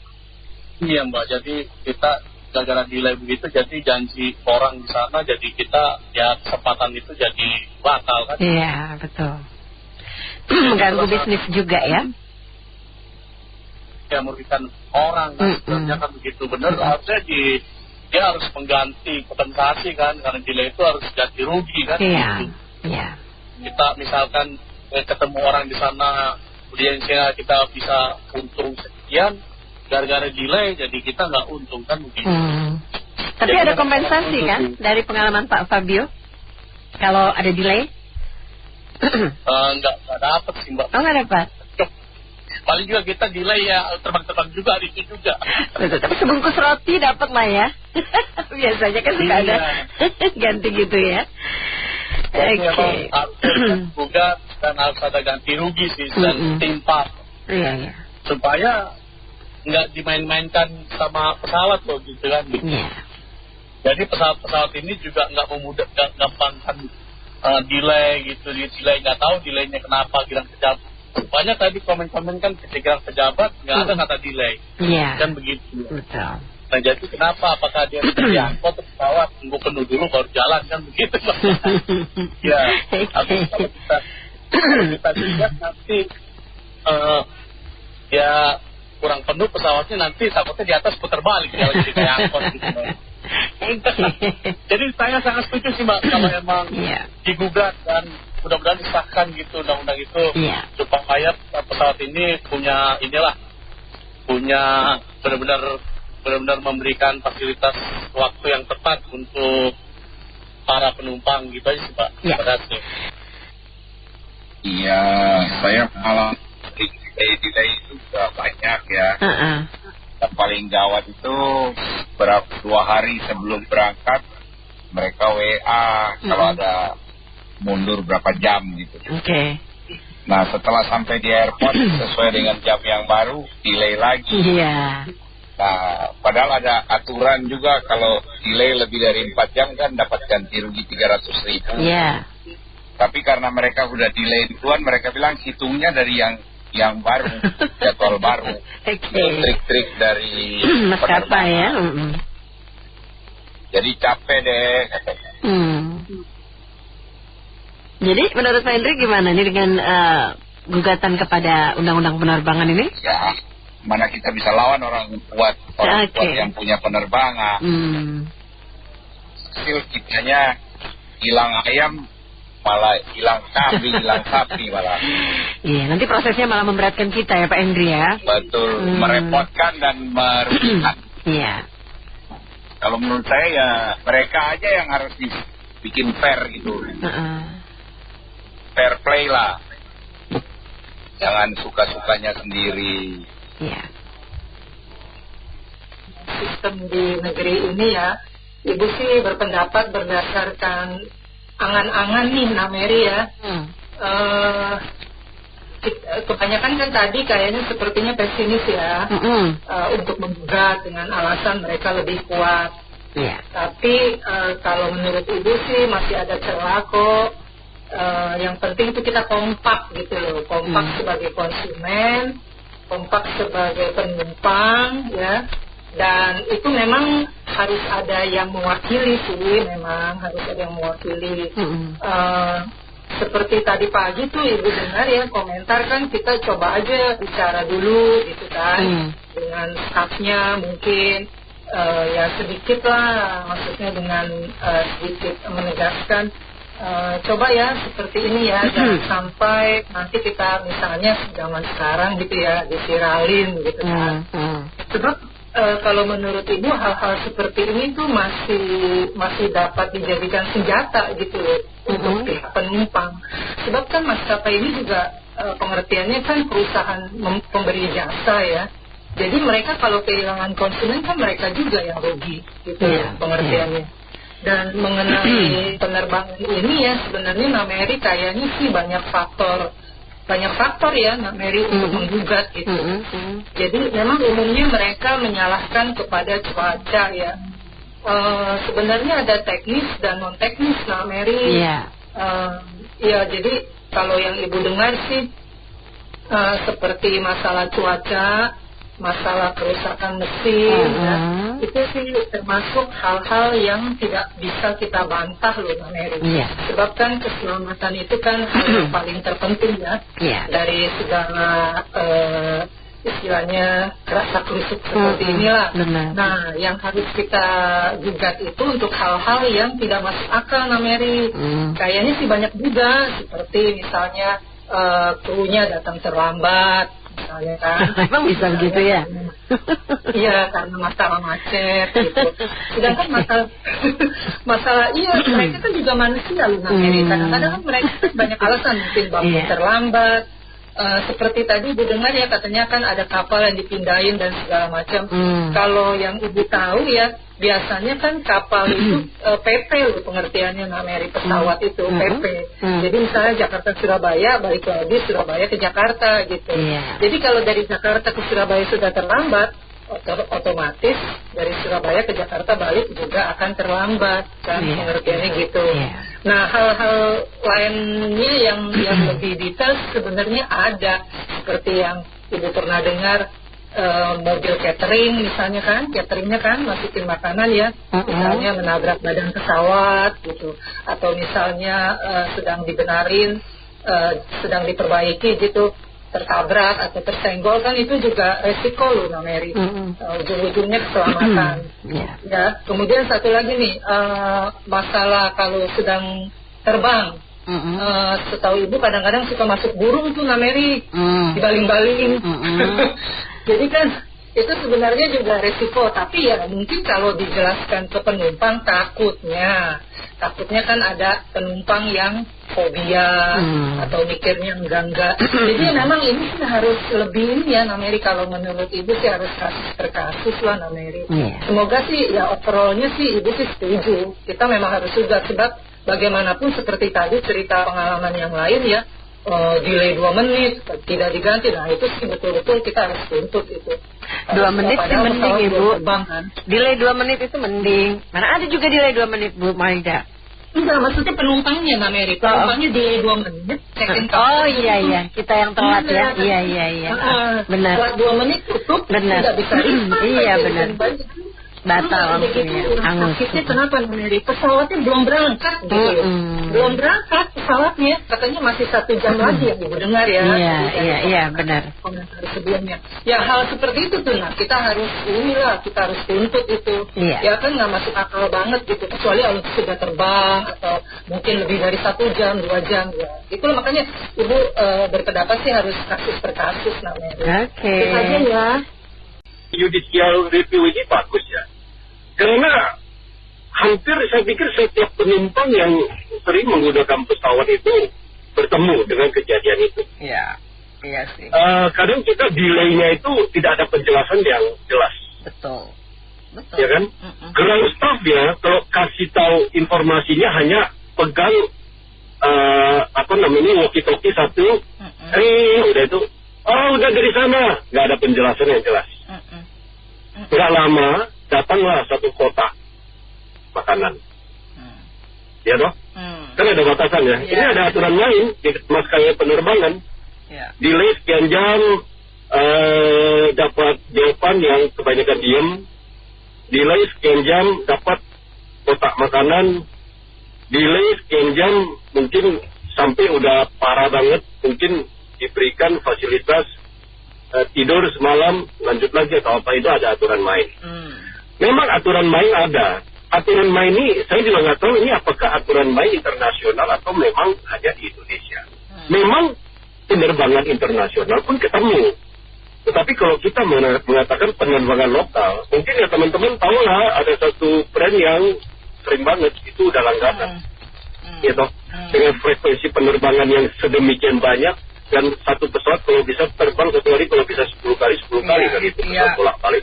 Iya Mbak, jadi kita gara-gara delay begitu, jadi janji orang di sana, jadi kita ya kesempatan itu jadi batal kan? Iya betul. Mengganggu bisnis juga ya? Ya merugikan orang kan, sebenarnya kan begitu. Bener, harusnya dia harus mengganti kompensasi kan, karena delay itu harus ganti rugi kan? Iya. Gitu. Iya. Kita misalkan ketemu orang di sana, kemudian kita bisa untung sekian, gara-gara delay jadi kita nggak untung kan begitu. Tapi ada kompensasi kan dari pengalaman Pak Fabio kalau ada delay? Nggak dapat sih Mbak. Oh nggak dapat. Paling juga kita delay ya terbang-terbang juga di situ juga. Betul, tapi sebungkus roti dapat lah ya. Biasanya kan suka ada ganti gitu ya. Oke. Harus juga dan harus ada ganti rugi sih dan timpa. Iya. Supaya nggak dimain-mainkan sama pesawat loh gitu kan. Iya. Jadi pesawat-pesawat ini juga nggak gampangkan delay gitu, delay nggak tahu delaynya kenapa, bilang pejabat. Banyak tadi komen-komen kan ketika pejabat nggak ada kata delay. Iya. Kan begitu. Betul. Nah jadi kenapa? Apakah dia diangkut ke pesawat tunggu penuh dulu baru jalan kan begitu? Ya. Tapi kalau kita lihat nanti ya kurang penuh pesawatnya, nanti takutnya di atas putar balik ya lagi kayak angkot gitu. Jadi saya sangat setuju sih Mbak kalau emang digugat dan mudah-mudahan disahkan gitu undang-undang itu supaya pesawat ini punya benar-benar memberikan fasilitas waktu yang tepat untuk para penumpang gitu aja sih Pak. Terima kasih. Iya, saya malah delay itu sudah banyak ya. Yang paling gawat itu 2 hari sebelum berangkat mereka WA kalau ada mundur berapa jam gitu. Nah setelah sampai di airport sesuai dengan jam yang baru delay lagi. Nah padahal ada aturan juga kalau delay lebih dari 4 jam kan dapat ganti rugi 300.000. Tapi karena mereka udah delay duluan, mereka bilang hitungnya dari yang baru, jadwal baru. Trik-trik dari maskapai ya. Jadi capek deh katanya. Jadi menurut Pak Hendri gimana nih dengan gugatan kepada undang-undang penerbangan ini? Ya, mana kita bisa lawan orang kuat yang punya penerbangan. Hasil kitanya hilang ayam, malah hilang kambing, hilang sapi malah. Iya, nanti prosesnya malah memberatkan kita ya Pak Hendri ya. Betul, merepotkan dan merugikan. Iya. Kalau menurut saya ya mereka aja yang harus bikin fair gitu. Fair play lah. Jangan suka-sukanya sendiri. Iya. Sistem di negeri ini ya, Ibu sih berpendapat berdasarkan angan-angan nih Nameri ya. Kebanyakan kan tadi kayaknya sepertinya pesimis ya, untuk menggugat dengan alasan mereka lebih kuat. Tapi kalau menurut Ibu sih masih ada celah kok. Yang penting itu kita kompak gitu loh, kompak sebagai konsumen, kompak sebagai penumpang ya. Dan itu memang harus ada yang mewakili sih, memang harus ada yang mewakili. Seperti tadi pagi tuh Ibu dengar ya komentar kan, kita coba aja bicara dulu gitu kan, dengan staffnya mungkin ya sedikit lah, maksudnya dengan sedikit menegaskan, coba ya seperti ini ya, jangan sampai nanti kita misalnya zaman sekarang gitu ya diviralin gitu kan. Sebab kalau menurut Ibu hal-hal seperti ini tuh masih dapat dijadikan senjata gitu untuk pihak penumpang. Sebab kan maskapai ini juga pengertiannya kan perusahaan pemberi jasa ya. Jadi mereka kalau kehilangan konsumen kan mereka juga yang rugi gitu pengertiannya. Dan mengenai penerbangan ini ya sebenarnya Nameri kayaknya sih banyak faktor ya Nameri untuk menggugat gitu. Jadi memang umumnya mereka menyalahkan kepada cuaca ya. Sebenarnya ada teknis dan non teknis Nameri. Ya jadi kalau yang Ibu dengar sih seperti masalah cuaca, masalah kerusakan mesin ya, itu sih termasuk hal-hal yang tidak bisa kita bantah loh Nameri. Sebab kan keselamatan itu kan hal yang paling terpenting ya, dari segala istilahnya rasa kerusuk seperti inilah. Nah yang harus kita gugat itu untuk hal-hal yang tidak masuk akal Nameri. Kayaknya sih banyak juga, seperti misalnya krunya datang terlambat misalnya kan. Emang bisa begitu ya? Iya, karena masalah macet gitu. Sedangkan masalah iya, mereka kan juga manusia loh Nameri. Kadang-kadang kan mereka banyak alasan, mungkin bangun terlambat. Seperti tadi Ibu dengar ya katanya kan ada kapal yang dipindahin dan segala macam. Kalau yang Ibu tahu ya, biasanya kan kapal itu PP loh pengertiannya Nameri, pesawat itu PP. Jadi misalnya Jakarta Surabaya balik lagi Surabaya ke Jakarta gitu. Jadi kalau dari Jakarta ke Surabaya sudah terlambat, otomatis dari Surabaya ke Jakarta balik juga akan terlambat kan, pengertiannya gitu. Nah hal-hal lainnya yang lebih detail sebenarnya ada, seperti yang Ibu pernah dengar mobil catering misalnya kan, cateringnya kan masukin makanan ya, misalnya menabrak badan pesawat gitu, atau misalnya sedang dibenarin, sedang diperbaiki gitu, tertabrak atau tersenggol kan itu juga resiko loh Nameri. Ujung-ujungnya keselamatan. Ya, kemudian satu lagi nih, masalah kalau sedang terbang. Setahu Ibu kadang-kadang suka masuk burung tuh Nameri, dibaling-baling. Jadi kan itu sebenarnya juga resiko, tapi ya mungkin kalau dijelaskan ke penumpang takutnya kan ada penumpang yang fobia atau mikirnya enggak. Jadi memang ini sih harus lebih ini ya Nameri, kalau menurut Ibu sih harus kasus per kasus lah Nameri. Semoga sih ya overallnya sih Ibu sih setuju. Kita memang harus juga, sebab bagaimanapun seperti tadi cerita pengalaman yang lain ya, delay 2 menit tidak diganti, nah itu sih betul-betul kita harus tuntut itu. 2 menit sih mending Ibu. Delay 2 menit itu mending. Mana ada juga delay 2 menit Bu Maida. Enggak, maksudnya penumpangnya Nameri, penumpangnya delay 2 menit check-in. Oh iya, kita yang telat ya. Iya. Benar. Setelah 2 menit tutup, tidak bisa. Iya benar. Batal Akhirnya kenapa Nameri? Pesawatnya belum berangkat gitu loh. Belum berangkat pesawatnya, katanya masih 1 jam lagi yang Ibu dengar ya. Iya benar. Komentar sebelumnya. Ya hal seperti itu tuh, nah kita harus kita harus tuntut itu. Ya kan nggak masuk akal banget gitu, kecuali kalau sudah terbang atau mungkin lebih dari 1 jam, 2 jam ya. Itulah makanya Ibu berpendapat sih harus kasus per kasus Nameri. Oke. Itu saja ya. Judicial review ini bagus ya, karena hampir saya pikir setiap penumpang yang sering menggunakan pesawat itu bertemu dengan kejadian itu. Iya sih. Kadang kita delay-nya itu tidak ada penjelasan yang jelas. Betul. Ya kan? Ground staff ya, kalau kasih tahu informasinya hanya pegang walkie-talkie satu, udah itu, udah dari sana, nggak ada penjelasan yang jelas. Nggak lama datanglah 1 kotak makanan, ya dong? Kan ada batasan ya. Ini ada aturan lain di maskapai penerbangan. Delay sekian jam dapat jawaban yang kebanyakan diem. Delay sekian jam dapat kotak makanan. Delay sekian jam mungkin sampai udah parah banget, mungkin diberikan fasilitas tidur semalam, lanjut lagi atau apa, itu ada aturan main. Memang aturan main ada. Aturan main ini saya juga nggak tahu ini apakah aturan main internasional atau memang hanya di Indonesia. Memang penerbangan internasional pun ketemu. Tetapi kalau kita mengatakan penerbangan lokal, mungkin ya teman-teman tahu lah ada satu brand yang sering banget itu udah langganan. Gitu. Dengan frekuensi penerbangan yang sedemikian banyak, dan satu pesawat kalau bisa terbang satu hari kalau bisa 10 kali kan itu bolak-balik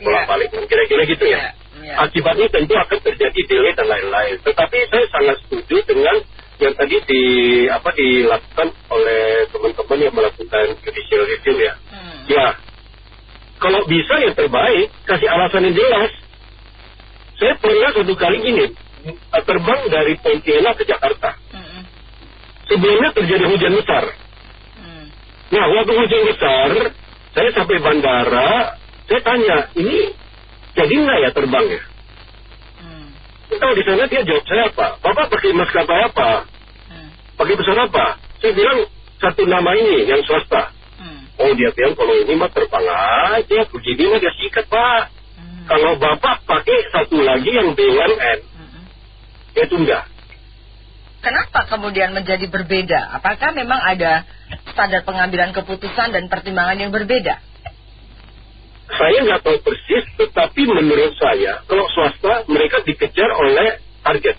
kira-kira gitu ya. Akibatnya tentu akan terjadi delay dan lain-lain. Tetapi saya sangat setuju dengan yang tadi dilakukan oleh teman-teman yang melakukan judicial review ya. Ya, kalau bisa yang terbaik kasih alasan yang jelas. Saya pernah 1 kali ini terbang dari Pontianak ke Jakarta. Sebelumnya terjadi hujan besar. Nah, waktu hujan besar, saya sampai bandara, saya tanya, ini jadi nggak ya terbangnya? Tahu di sana dia jawab saya apa? Bapak pakai maskapai apa? Pakai pesawat apa? Saya bilang 1 nama ini yang swasta. Oh, dia bilang kalau ini mah terbang aja, begini mah dia sikat Pak. Kalau Bapak pakai 1 lagi yang BUMN, itu enggak. Kenapa kemudian menjadi berbeda? Apakah memang ada standar pengambilan keputusan dan pertimbangan yang berbeda? Saya nggak tahu persis, tetapi menurut saya, kalau swasta mereka dikejar oleh target.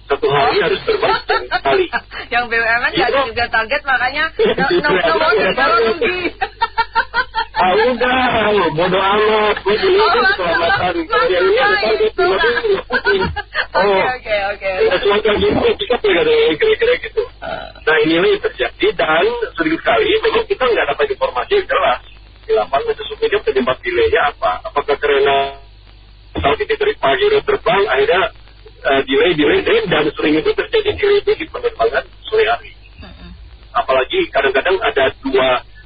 1 hari harus terbang sekali. Yang BUMN jadi juga target, makanya nomor tinggi. Udah, bodo amat. Gue dulu keselamatan. Yang ini ada target, Oke. Sesuatu yang gitu, kita kira-kira gitu. Nah, inilah yang terjadi, dan sering sekali memang kita nggak dapat informasi yang jelas. Di lapangan sesungguhnya penyebab delay-nya apa? Apakah karena pesawat itu dari pagi udah terbang, akhirnya delay, dan sering itu terjadi delay di penerbangan sore hari. Apalagi kadang-kadang ada 2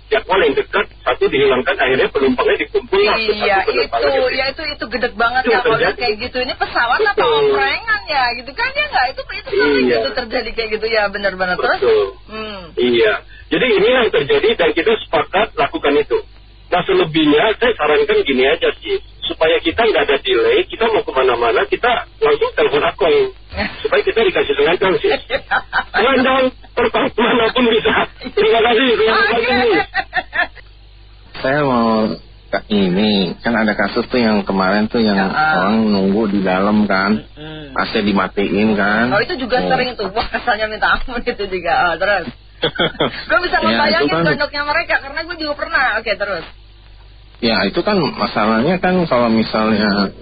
jadwal yang dekat, 1 dihilangkan, akhirnya penumpangnya dikumpul. Iya, itu gede banget ya kalau kayak gitu. Ini pesawat atau omprengan ya, gitu kan ya nggak? Itu sering gitu terjadi kayak gitu ya, benar-benar terus. Iya, jadi inilah yang terjadi dan kita sepakat lakukan itu. Nah, selebihnya saya sarankan gini aja sih, supaya kita nggak ada delay, kita mau kemana-mana, kita langsung telepon akun, supaya kita dikasih sengaja sih. Landang, terbang manapun bisa. Terima kasih. Saya mau ini kan ada kasus tuh yang kemarin tuh yang orang nunggu di dalam kan, AC dimatiin kan. Oh itu juga sering tuh, wah kesannya minta ampun itu juga. Terus gue bisa membayangin kan, gondoknya mereka karena gue juga pernah. Oke, terus. Ya itu kan masalahnya kan kalau misalnya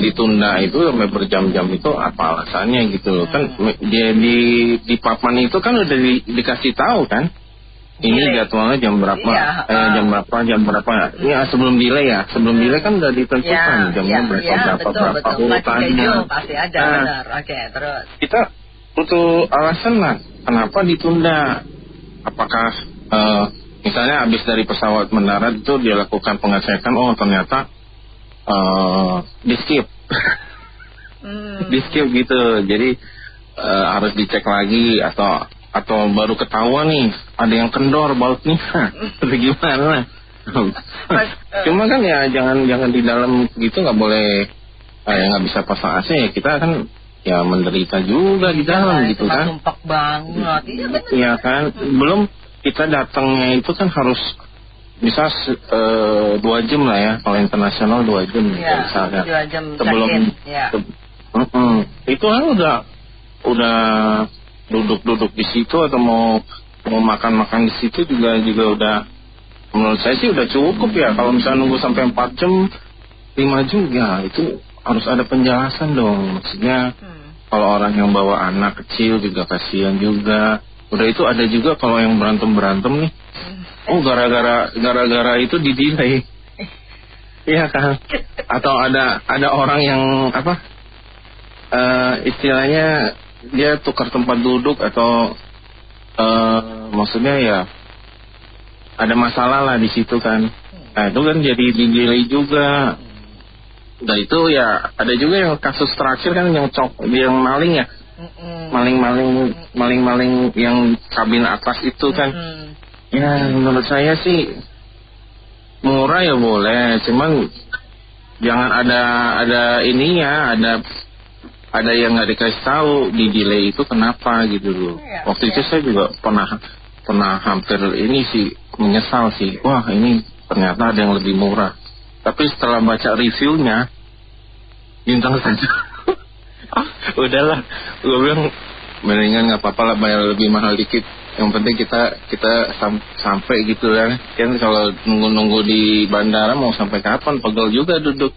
ditunda itu sampai berjam-jam itu apa alasannya gitu loh. Kan dia di papan itu kan udah dikasih tahu kan. Ini jadwalnya jam berapa, jam berapa. Ya sebelum delay ya, sebelum delay kan udah ditentukan jamnya berapa urutannya. Pasti ada, benar. Oke, terus. Kita butuh alasan lah, kenapa ditunda? Apakah misalnya habis dari pesawat mendarat itu dia lakukan pengecekan, oh ternyata di skip, di skip gitu. Jadi harus dicek lagi atau baru ketahuan nih ada yang kendor bautnya atau gimana. Cuma kan ya jangan di dalam gitu, nggak boleh nggak bisa pasang AC ya, kita kan ya menderita juga di dalam gitu kan. Tumpak banget. Iya kan, belum kita datangnya itu kan harus bisa 2 jam lah ya, kalau internasional 2 jam ya, misalnya 2 jam sebelum itu kan udah duduk di situ atau mau makan di situ juga udah, menurut saya sih udah cukup ya. Kalau misalnya nunggu sampai 4 jam 5 jam ya itu harus ada penjelasan dong. Maksudnya kalau orang yang bawa anak kecil juga kasihan juga. Udah itu ada juga kalau yang berantem nih, oh gara-gara itu di delay. Iya kan, atau ada orang yang apa istilahnya dia tukar tempat duduk atau maksudnya ya ada masalah lah di situ kan. Nah itu kan jadi delay juga. Dan itu ya ada juga yang kasus terakhir kan yang maling ya, maling yang kabin atas itu kan. Ya menurut saya sih murah ya boleh, cuman jangan ada ininya, ada yang nggak dikasih tahu di delay itu kenapa gitu loh. Waktu itu saya juga pernah hampir ini sih menyesal sih. Wah ini ternyata ada yang lebih murah. Tapi setelah baca reviewnya bintang 1. Udahlah, gue bilang mendingan nggak apa-apa lah bayar lebih mahal dikit. Yang penting kita sampai gitu kan. Kan kalau nunggu di bandara mau sampai kapan, pegel juga duduk.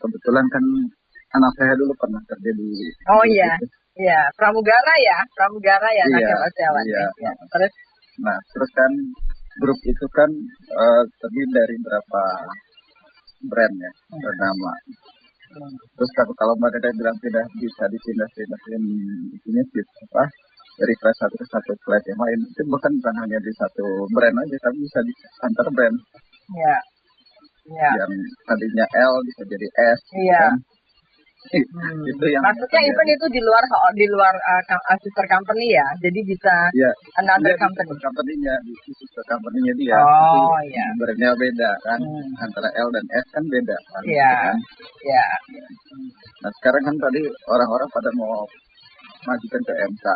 Kebetulan kan anak saya dulu pernah kerja di... Oh iya, iya, pramugara ya, iya, iya. Terus kan grup itu kan terdiri dari berapa brand ya, bernama. Terus kalau mereka bilang tidak bisa dipindah-pindahin dari flight satu ke satu flight yang lain, itu bukan hanya di satu brand aja, tapi bisa di antar brand. Iya. Yang tadinya L bisa jadi S. Iya. Kan? Itu yang maksudnya even itu di luar sister company ya, jadi bisa another company-nya di sister company-nya dia. Oh iya. Brandnya beda kan, antara L dan S kan beda kan. Iya. Kan? Iya. Nah sekarang kan tadi orang-orang pada mau majukan ke MK.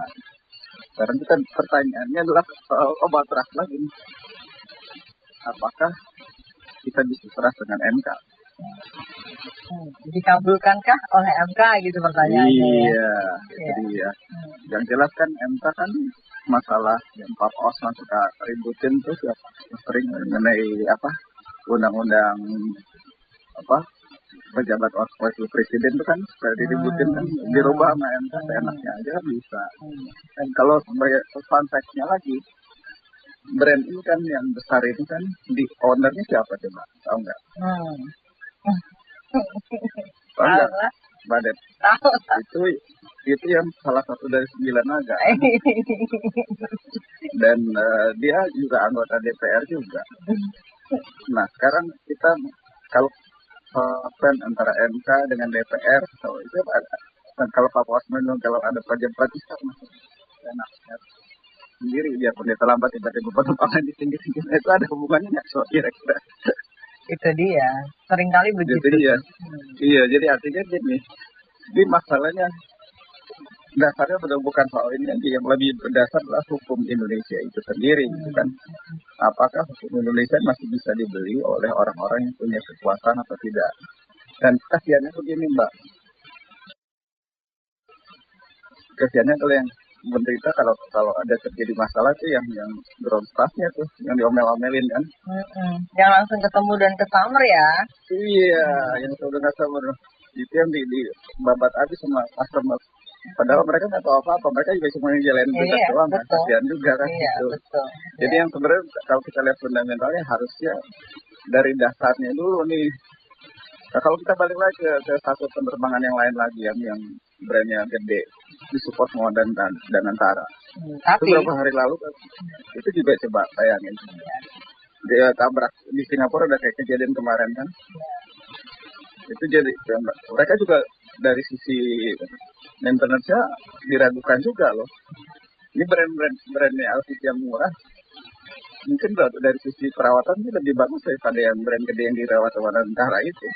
Sekarang kan pertanyaannya adalah soal obat ras lagi. Apakah kita bisa seras dengan MK? Dikabulkankah oleh MK gitu pertanyaannya? Iya, itu dia. Yang jelas kan MK kan masalah yang Pak Osman suka ributin terus ya, sering mengenai undang-undang pejabat wakil presiden itu kan supaya diributin kan dirubah sama MK seenaknya aja bisa. Dan kalau sebagai konteksnya lagi, brand ini kan yang besar ini kan di ownernya siapa coba? Tahu nggak? Tahu nggak, Mbak Det? Itu yang salah satu dari 9 naga. Dan dia juga anggota DPR juga. Nah sekarang kita kalau antara MK dengan DPR, itu ada. Dan kalau Pak Osman kalau ada pajak bisa masuk enaknya sendiri, dia pun dia terlambat tiba-tiba penumpangnya di tinggi-tinggi, itu ada hubungannya nggak soal kira-kira? Itu dia, seringkali begitu. Jadi iya, jadi artinya gini, ini masalahnya dasarnya bukan soal ini aja, yang lebih berdasar adalah hukum Indonesia itu sendiri, gitu kan. apakah hukum Indonesia masih bisa dibeli oleh orang-orang yang punya kekuasaan atau tidak. Dan kasihannya begini Mbak, kasihannya kalau yang menderita kalau ada terjadi masalah tuh yang ground staffnya tuh, yang diomel-omelin kan. Yang langsung ketemu dan kesamer ya. Iya, yang sudah kesamer. Itu yang di babat habis sama customer. Padahal mereka nggak tahu apa-apa, mereka juga cuma jalanin tugas doang, kan kasihan juga kan gitu. Betul. Jadi yang sebenarnya kalau kita lihat fundamentalnya harusnya dari dasarnya dulu nih. Nah, kalau kita balik lagi ke satu penerbangan yang lain lagi yang brandnya gede, disupport mau dan Antara. Tapi beberapa hari lalu itu juga coba bayangin. Dia tabrak di Singapura ada kayak kejadian kemarin kan. Itu jadi mereka juga dari sisi maintenance-nya diragukan juga loh. Ini brand-brandnya LCC yang murah, mungkin dari sisi perawatan sih lebih bagus daripada yang brand gede yang dirawat sama Antara itu.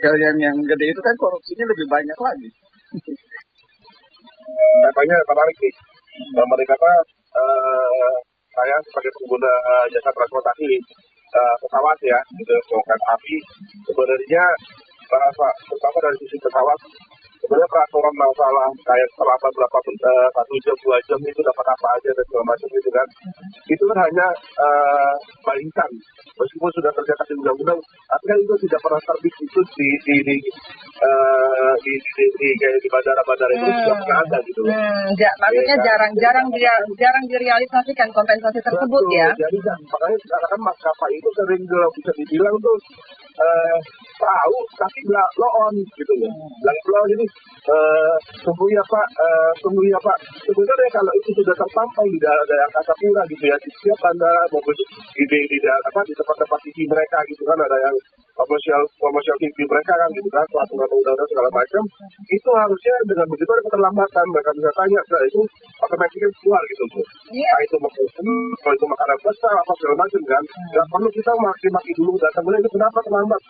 Kalau yang gede itu kan korupsinya lebih banyak lagi. Katanya menarik nih. Mereka saya sebagai pengguna jasa transportasi pesawat ya, gitu, bukan api. Sebenarnya terutama dari sisi pesawat, sebenarnya peraturan masalah kayak terlambat berapa 1 jam 2 jam itu dapat apa aja dan segala macam itu kan, itu kan hanya balikan. Meskipun sudah tercatat di undang-undang, tapi kan itu tidak pernah terbit itu di bandara-bandara itu tidak pernah ada gitu. Maksudnya jarang direalisasikan kompensasi tersebut. Betul, ya. Jadi makanya sekarang kan maskapai itu sering bisa dibilang tuh tahu tapi nggak loon gitu loh. Lalu jadi tunggu ya Pak. Sebenarnya kalau itu sudah terpampang di daerah Angkasa Pura gitu ya, di setiap bandara maupun di tempat-tempat TV mereka gitu kan, ada yang komersial TV mereka kan gitu kan, peraturan undang-undang segala macam, itu harusnya dengan begitu ada keterlambatan, mereka bisa tanya, itu otomatis keluar gitu loh. Nah itu kalau itu makanan besar apa segala macam kan, nggak perlu kita maki-maki dulu datang itu kenapa terlambat.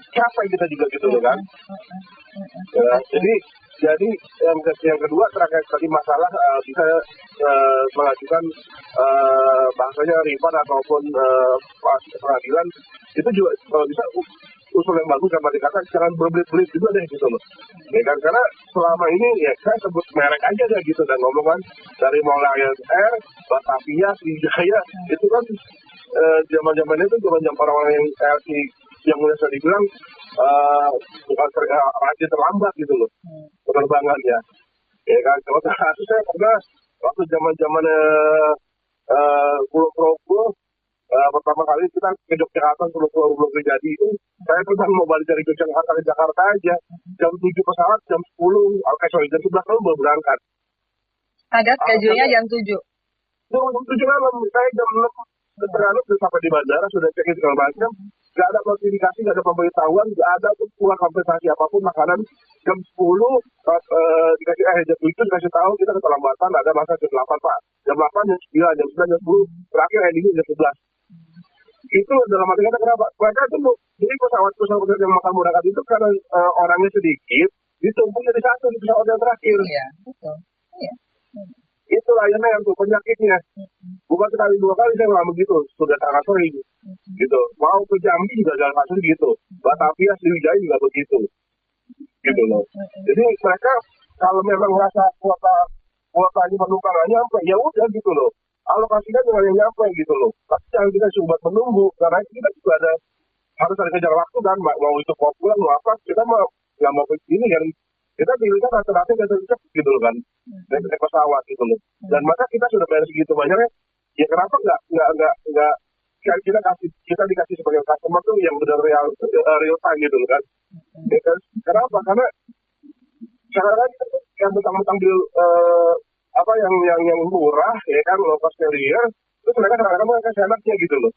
Capek kita juga gitu loh kan. Jadi yang kedua terkait tadi masalah bisa mengajukan bahasanya refund ataupun pengadilan, itu juga kalau bisa usul yang bagus sama dikatakan jangan berbelit-belit juga deh gitu loh. Ya kan, karena selama ini ya saya sebut merek aja deh gitu dan ngomong kan dari mulai Air, Batavia, Sriwijaya itu kan zaman-zaman itu zaman orang-orang yang yang biasa dibilang bukan rajin terlambat gitu loh penerbangannya. Ya kan, kalau saya pernah waktu zaman Pulau Progo pertama kali kita ke Yogyakarta belum terjadi itu, saya pernah mau balik dari Yogyakarta ke Jakarta aja jam 7 pesawat, jam 10 jam 11 baru berangkat. Ada schedule-nya jam 7. Jam 7 malam, saya jam 6 sudah sampai di bandara, sudah cek segala macam, nggak ada notifikasi, nggak ada pemberitahuan, nggak ada uang kompensasi apapun, makanan jam 10 dikasih jam 7 dikasih tahu kita keterlambatan, ada masa jam 8 Pak, jam 8, jam 9, jam 9, jam 10, terakhir endingnya jam 11. Itu dalam arti kata kenapa? Mereka itu jadi pesawat yang makan murahkan itu karena orangnya sedikit, ditumpuk jadi satu di pesawat yang terakhir. Iya, betul. Iya. Itu layannya yang tuh penyakitnya. Bukan sekali 2 kali saya ngalamin begitu, sudah sangat sering. Gitu. Mau ke Jambi juga jalan kasus gitu. Batavia, Sriwijaya juga begitu. Gitu loh. Jadi mereka kalau memang merasa kuotanya penumpang nggak nyampe, ya udah gitu loh. Alokasikan dengan yang nyampe gitu loh. Tapi jangan kita coba menunggu, karena kita juga harus ada kejar waktu kan, mau itu mau pulang, mau apa, kita nggak mau begini kan. Kita pilihkan rata-rata cepat gitu loh kan, dari pesawat gitu loh. Dan maka kita sudah bayar segitu banyaknya, ya kenapa nggak kita dikasih sebagai customer tuh yang benar real time gitu loh kan. Ya kan? Kenapa? Karena sekarang yang mentang-mentang yang murah ya kan, low cost carrier, terus mereka kadang-kadang mereka seenaknya gitu loh.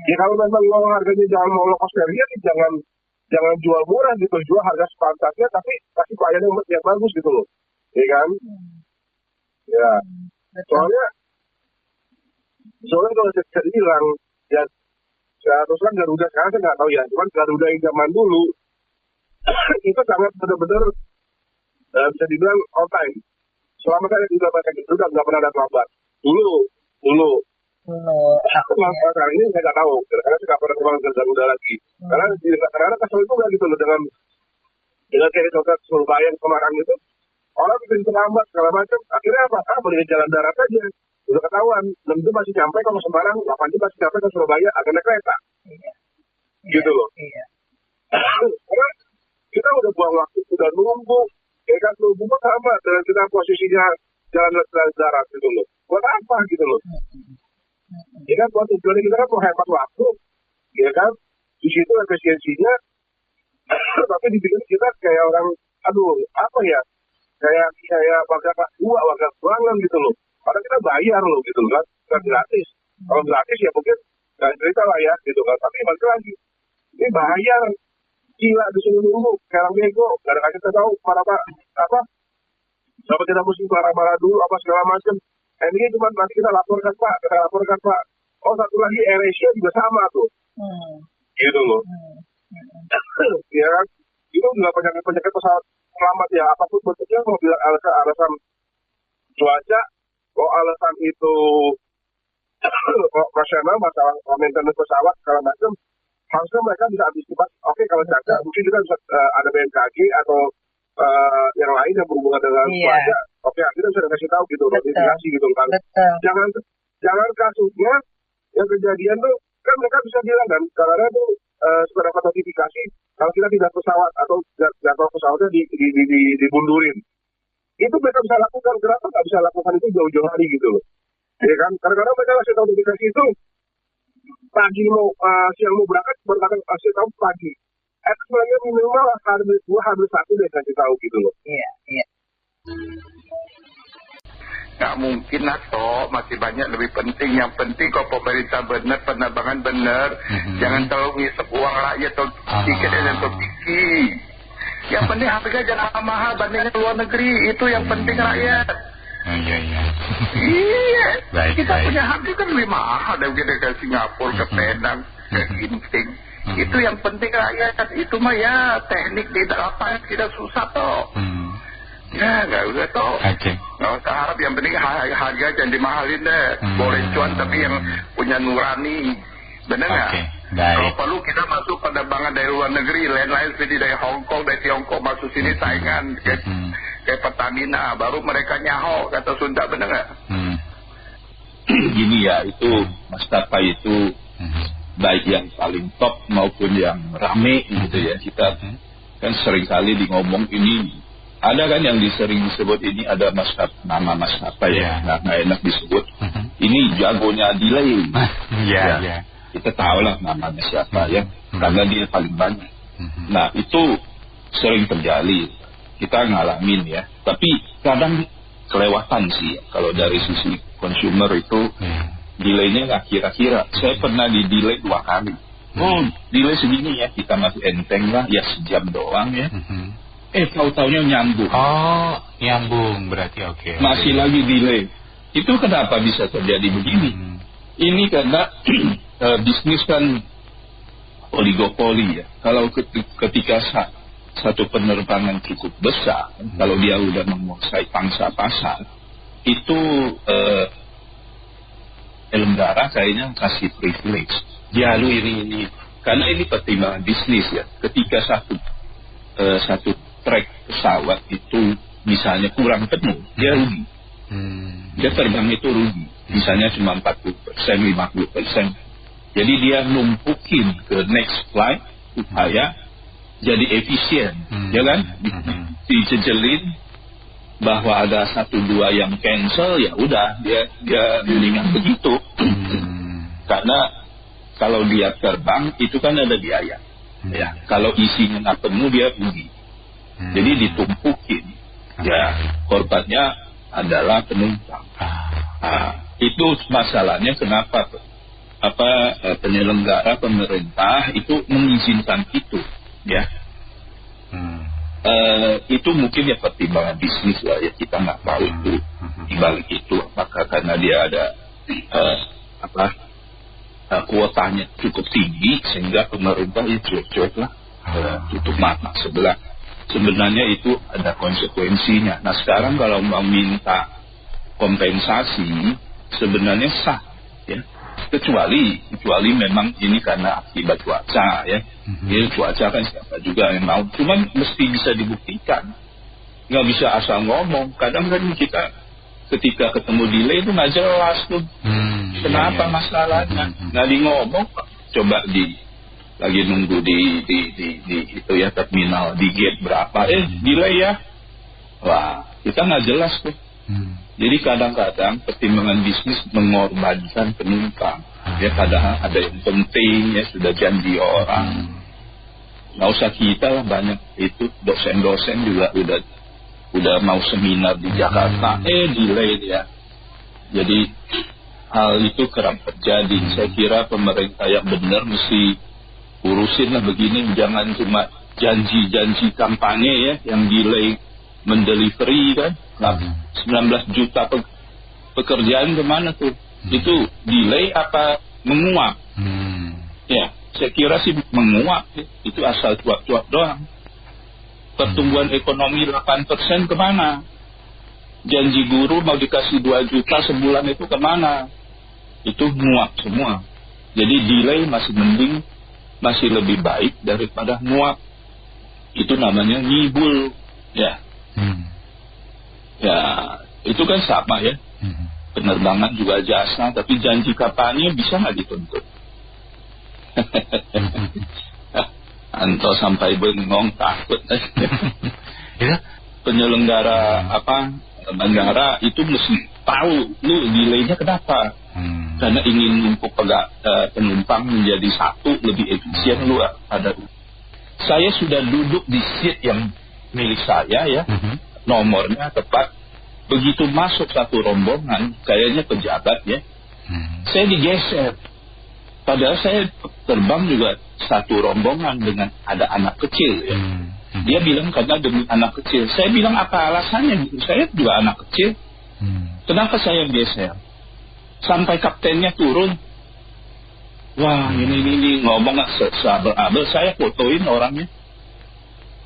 Ya kalau memang mau harganya jangan mau low cost carrier, jangan jual murah gitu, jual harga sepantasnya tapi kasih pelayanan yang bagus gitu loh, ya kan? Ya, soalnya kalau saya bilang ya terus kan Garuda sekarang saya nggak tahu ya, cuman Garuda yang zaman dulu itu sangat benar-benar bisa dibilang on time. selama saya juga baca itu nggak pernah ada terlambat. Dulu. Sekarang ini saya nggak tahu, karena saya nggak pernah terbang Garuda lagi. Karena kesel juga gitu loh dengan kayak contoh Surabaya Semarang itu, orang bikin terlambat segala macam. Akhirnya apa? Mending jalan darat aja. Udah ketahuan, 6 jam masih sampai kalau Semarang, 8 jam masih sampai ke Surabaya, agak naik kereta. Gitu loh. Karena kita udah buang waktu, udah nunggu, ya kan nunggu sama dengan kita posisinya jalan darat gitu loh. Buat apa gitu loh? Ya kan buat tujuan kita kan mau hemat waktu, ya kan? Di situ efisiensinya, tapi dibikin kita kayak orang, apa ya? Kayak warga keuangan gitu loh. Padahal kita bayar loh gitu loh, kan gratis. Kalau gratis ya mungkin nggak cerita lah ya gitu kan. Tapi balik lagi, ini bayar. Gila disuruh nunggu, kayak orang bego, gak ada kasih tahu apa sampai kita mesti marah-marah dulu apa segala macam. Ini cuma nanti kita laporkan Pak. Oh satu lagi AirAsia juga sama tuh, gitu loh. Ya kan, itu nggak penyakit pesawat selamat ya, apapun bentuknya mau bilang alasan cuaca, alasan itu rasional masalah maintenance pesawat segala macam. Harusnya mereka bisa antisipasi. Oke, kalau jaga, mungkin kita bisa ada BMKG atau yang lain yang berhubungan dengan cuaca. Oke, kita bisa kasih tahu gitu, notifikasi gitu kan. Jangan kasusnya yang kejadian tuh kan mereka bisa bilang kan, karena tuh sudah dapat notifikasi kalau kita tidak pesawat atau jadwal pesawatnya dibundurin. Itu mereka bisa lakukan. Kenapa nggak bisa lakukan itu jauh-jauh hari gitu loh? Ya kan? Karena mereka kasih notifikasi itu pagi siang mau berangkat kasih tahu pagi. Sebenarnya minimal harus 1 deh kasih tahu gitu loh. Iya. Nggak mungkin atau masih banyak lebih penting. Yang penting kalau pemerintah benar, penerbangan benar, jangan terlalu ngisep uang rakyat atau tiket atau tiket. Yang penting harga jangan mahal bandingnya luar negeri. Itu yang penting rakyat. Iya. Kita punya harga kan lebih mahal daripada ke Singapura, ke Penang, ke Ginting. Itu yang penting rakyat. Itu mah ya teknik di lapangan kita susah toh. Ya nggak usah toh. Nggak usah harap, yang penting harga jangan dimahalin deh. Boleh cuan tapi yang punya nurani. Benar nggak? Kalau perlu kita masuk penerbangan dari luar negeri, lain-lain seperti dari Hongkong, dari Tiongkok masuk sini saingan kayak Pertamina, baru mereka nyaho kata Sunda, benar nggak? Gini ya, itu maskapai itu baik yang paling top maupun yang rame gitu ya. Kita kan sering kali di ngomong ini, ada kan yang sering disebut ini ada nama maskapai ya, nggak enak disebut. Ini jagonya delay. Kita tahu lah namanya siapa ya, karena dia paling banyak. Nah itu sering terjadi, kita ngalamin ya. Tapi kadang kelewatan sih ya. Kalau dari sisi consumer itu delaynya nggak kira-kira. Saya pernah di delay 2 kali. Delay segini ya, kita masih enteng lah, ya sejam doang ya. Tahu-taunya nyambung. Nyambung berarti oke. Masih lagi delay. Itu kenapa bisa terjadi begini? Ini karena bisnis kan oligopoli ya. Kalau ketika satu penerbangan cukup besar, kalau dia udah menguasai pangsa pasar, itu penyelenggara kayaknya kasih privilege. Ya lu ini. Karena ini pertimbangan bisnis ya. Ketika satu trek pesawat itu misalnya kurang penuh, dia rugi. Dia terbang itu rugi. Misalnya cuma 40%, 50%. Jadi dia numpukin ke next flight supaya jadi efisien, ya kan? Dijejelin bahwa ada 1-2 yang cancel, ya udah dia mendingan begitu. Karena kalau dia terbang itu kan ada biaya. Ya, kalau isinya nggak penuh dia rugi. Jadi ditumpukin. Ya, korbannya adalah penumpang. Itu masalahnya kenapa penyelenggara pemerintah itu mengizinkan itu, ya. Itu mungkin ya pertimbangan bisnis lah ya, kita nggak tahu itu dibalik itu apakah karena dia ada kuotanya cukup tinggi sehingga pemerintah ya cuek-cuek lah tutup mata sebelah. sebenarnya itu ada konsekuensinya. Nah sekarang kalau mau minta kompensasi sebenarnya sah, ya. Kecuali memang ini karena akibat cuaca, ya. Jadi cuaca kan siapa juga yang mau. Cuman mesti bisa dibuktikan. Nggak bisa asal ngomong. Kadang kan kita ketika ketemu delay itu nggak jelas tuh. Kenapa masalahnya? Nggak di ngomong. Coba lagi nunggu di itu ya terminal di gate berapa? Delay ya. Wah, kita nggak jelas tuh. Jadi kadang-kadang pertimbangan bisnis mengorbankan penumpang. Ya padahal ada yang penting, ya sudah janji orang. Nggak usah kita lah, banyak itu dosen-dosen juga udah mau seminar di Jakarta, delay ya. Jadi hal itu kerap terjadi. Saya kira pemerintah yang benar mesti urusin lah begini, jangan cuma janji-janji kampanye ya yang delay mendelivery kan. 19 juta pekerjaan kemana tuh? Itu delay apa menguap? Ya, saya kira sih menguap. Itu asal cuap-cuap doang. Pertumbuhan ekonomi 8% kemana? Janji guru mau dikasih 2 juta sebulan itu kemana? Itu menguap semua. Jadi delay masih mending, masih lebih baik daripada menguap. Itu namanya ngibul. Ya. Ya, itu kan sama ya. Penerbangan juga jasa, tapi janji kampanye bisa nggak dituntut? Anto sampai bengong takut. Penyelenggara bandara itu mesti tahu lu delaynya kenapa. Karena ingin numpuk penumpang menjadi satu lebih efisien lu ada. Saya sudah duduk di seat yang milik saya ya. Nomornya tepat. Begitu masuk satu rombongan, kayaknya pejabat ya, saya digeser. Padahal saya terbang juga satu rombongan dengan ada anak kecil ya. Dia bilang karena demi anak kecil. Saya bilang apa alasannya? Saya juga anak kecil. Kenapa saya geser? Sampai kaptennya turun. Wah ini ngomong seabel-abel. Saya fotoin orangnya.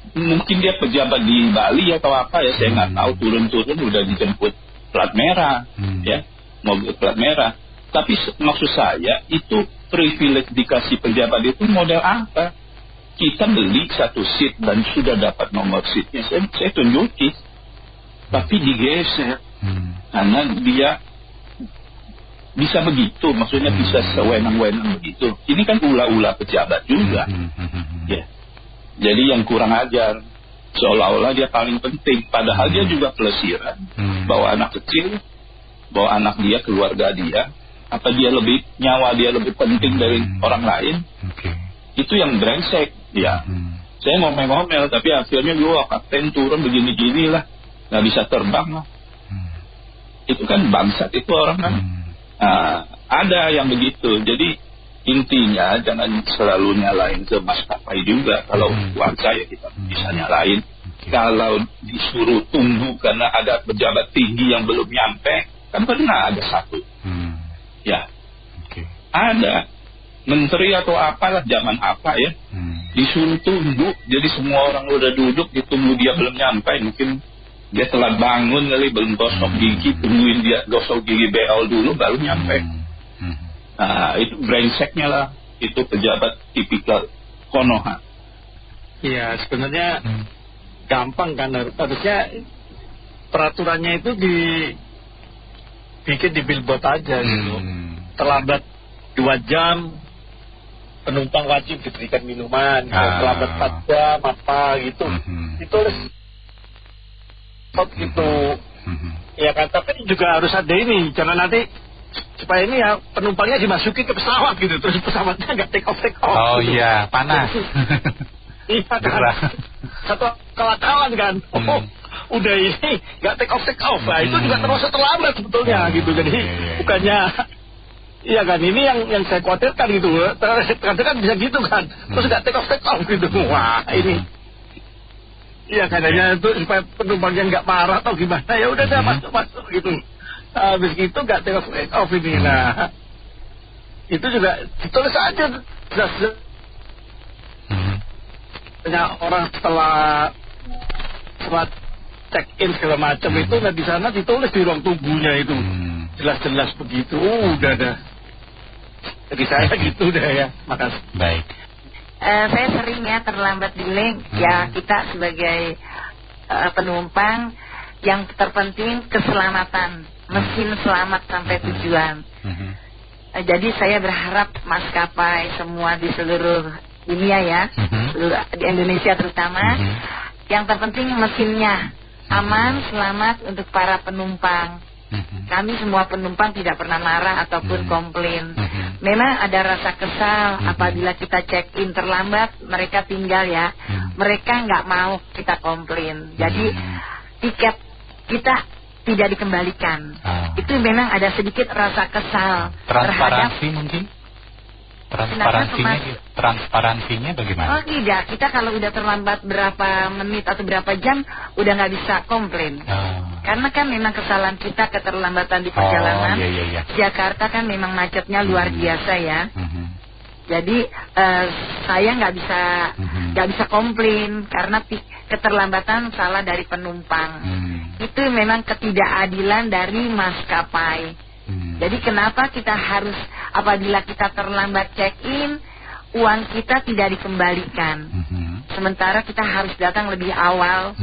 Mungkin dia pejabat di Bali atau apa ya, saya nggak tahu. Turun-turun udah dijemput plat merah, ya, mobil plat merah. Tapi maksud saya itu privilege dikasih pejabat itu model apa? Kita beli satu seat dan sudah dapat nomor seatnya, saya tunjukin, tapi digeser karena dia bisa begitu, maksudnya bisa sewenang-wenang begitu. Ini kan ulah-ulah pejabat juga, ya. Jadi yang kurang ajar, seolah-olah dia paling penting. Padahal dia juga pelesiran. Bawa anak kecil, bawa anak dia, keluarga dia. Apa nyawa dia lebih penting dari orang lain? Itu yang brengsek. Ya. Saya ngomel-ngomel, tapi akhirnya kapten turun begini-gini lah. Nggak bisa terbang lah. Itu kan bangsat itu orang kan. Nah, ada yang begitu. Jadi intinya jangan selalu nyalain ke maskapai juga. Kalau cuaca ya kita bisa nyalain. Kalau disuruh tunggu karena ada pejabat tinggi yang belum nyampe, kan pernah ada satu. Ya, ada menteri atau apalah zaman apa ya, disuruh tunggu. Jadi semua orang udah duduk, ditunggu dia belum nyampe. Mungkin dia telah bangun kali, belum gosok gigi, tungguin dia gosok gigi beol dulu baru nyampe. Nah, itu brengseknya lah. Itu pejabat tipikal Konoha. Iya, sebenarnya gampang kan. Harusnya peraturannya itu dibikin di billboard aja gitu. Terlambat 2 jam, penumpang wajib diberikan minuman. Terlambat 4 jam, apa gitu. Ditulis gitu. Ya kan, tapi juga harus ada ini. Jangan nanti supaya ini ya penumpangnya dimasuki ke pesawat gitu, terus pesawatnya nggak take off. Oh gitu. Iya, panas. Iya kan, satu kelakaran kan. Udah ini nggak take off. Nah, itu juga terus terlambat sebetulnya gitu. Jadi bukannya, iya kan, ini yang saya khawatirkan gitu. Terkadang kan bisa gitu kan, terus nggak take off gitu. Wah ini, iya katanya itu supaya penumpangnya nggak marah atau gimana, ya udah saya masuk gitu. Habis itu nggak take off ini. Nah, itu juga ditulis aja. Banyak orang setelah password check-in segala macam itu, nah di sana ditulis di ruang tunggunya itu. Jelas-jelas begitu. Udah dah. Jadi saya gitu deh ya. Makasih. Baik. Saya sering ya terlambat di link. Ya kita sebagai penumpang yang terpenting keselamatan, mesin selamat sampai tujuan. Jadi saya berharap maskapai semua di seluruh dunia ya, di Indonesia terutama, yang terpenting mesinnya aman, selamat untuk para penumpang. Kami semua penumpang tidak pernah marah ataupun komplain. Memang ada rasa kesal apabila kita check-in terlambat, mereka tinggal ya. Mereka nggak mau kita komplain. Jadi tiket kita tidak dikembalikan. Itu memang ada sedikit rasa kesal. Transparansi mungkin? Transparansinya bagaimana? Oh tidak, kita kalau udah terlambat berapa menit atau berapa jam udah nggak bisa komplain. Karena kan memang kesalahan kita keterlambatan di perjalanan. Jakarta kan memang macetnya luar biasa ya. Jadi saya nggak bisa komplain karena keterlambatan salah dari penumpang. Itu memang ketidakadilan dari maskapai. Jadi kenapa kita harus apabila kita terlambat check-in, uang kita tidak dikembalikan. Sementara kita harus datang lebih awal.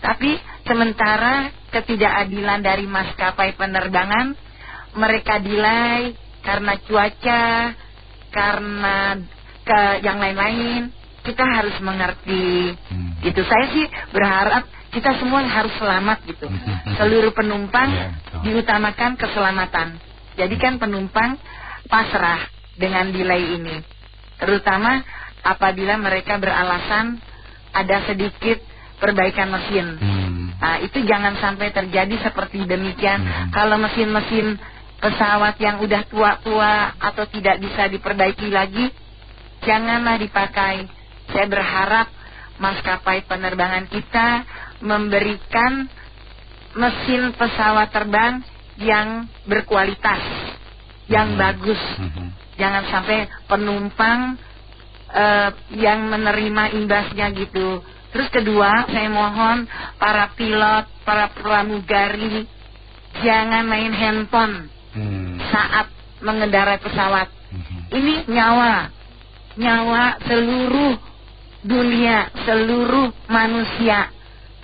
Tapi sementara ketidakadilan dari maskapai penerbangan, mereka delay karena cuaca, karena yang lain-lain. Kita harus mengerti. Gitu. Saya sih berharap kita semua harus selamat gitu. Seluruh penumpang diutamakan keselamatan. Jadi kan penumpang pasrah dengan delay ini. Terutama apabila mereka beralasan ada sedikit perbaikan mesin. Nah, itu jangan sampai terjadi seperti demikian. Kalau mesin-mesin pesawat yang udah tua-tua atau tidak bisa diperbaiki lagi, janganlah dipakai. Saya berharap maskapai penerbangan kita memberikan mesin pesawat terbang yang berkualitas, yang bagus. Jangan sampai penumpang yang menerima imbasnya gitu. Terus kedua, saya mohon para pilot, para pramugari, jangan main handphone saat mengendarai pesawat. Ini nyawa seluruh dunia, seluruh manusia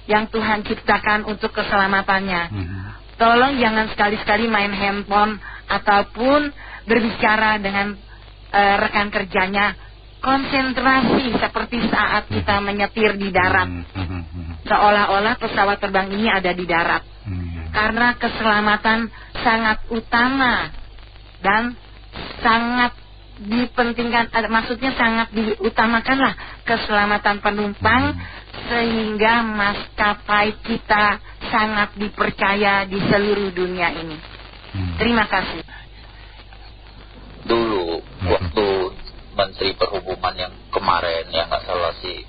yang Tuhan ciptakan untuk keselamatannya. Tolong jangan sekali-sekali main handphone ataupun berbicara dengan rekan kerjanya. Konsentrasi seperti saat kita menyetir di darat. Seolah-olah pesawat terbang ini ada di darat. Karena keselamatan sangat utama dan sangat dipentingkan, maksudnya sangat diutamakanlah keselamatan penumpang, sehingga maskapai kita sangat dipercaya di seluruh dunia ini. Terima kasih. Dulu waktu Menteri Perhubungan yang kemarin, yang nggak salah si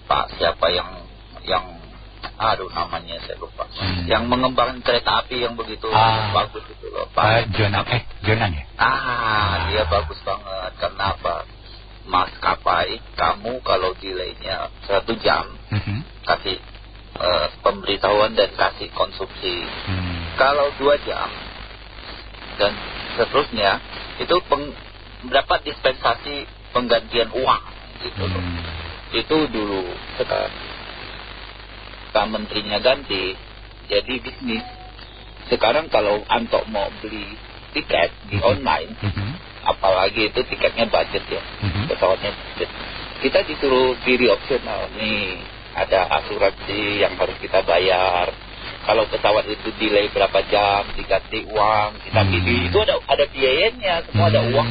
Pak siapa yang aduh namanya saya lupa, yang mengembangkan kereta api yang begitu bagus itu loh, Pak Jonan ya. Dia bagus banget. Kenapa? Maskapai kamu kalau delaynya 1 jam kasih pemberitahuan dan kasih konsumsi. Kalau 2 jam dan seterusnya itu mendapat dispensasi penggantian uang gitu loh. Itu dulu. Sekarang menterinya ganti jadi bisnis. Sekarang kalau Anto mau beli tiket di online, apalagi itu tiketnya budget ya, pesawatnya budget, kita disuruh diri opsional nih, ada asuransi yang harus kita bayar. Kalau pesawat itu delay berapa jam diganti uang, kita pilih itu ada biayanya, semua ada uang.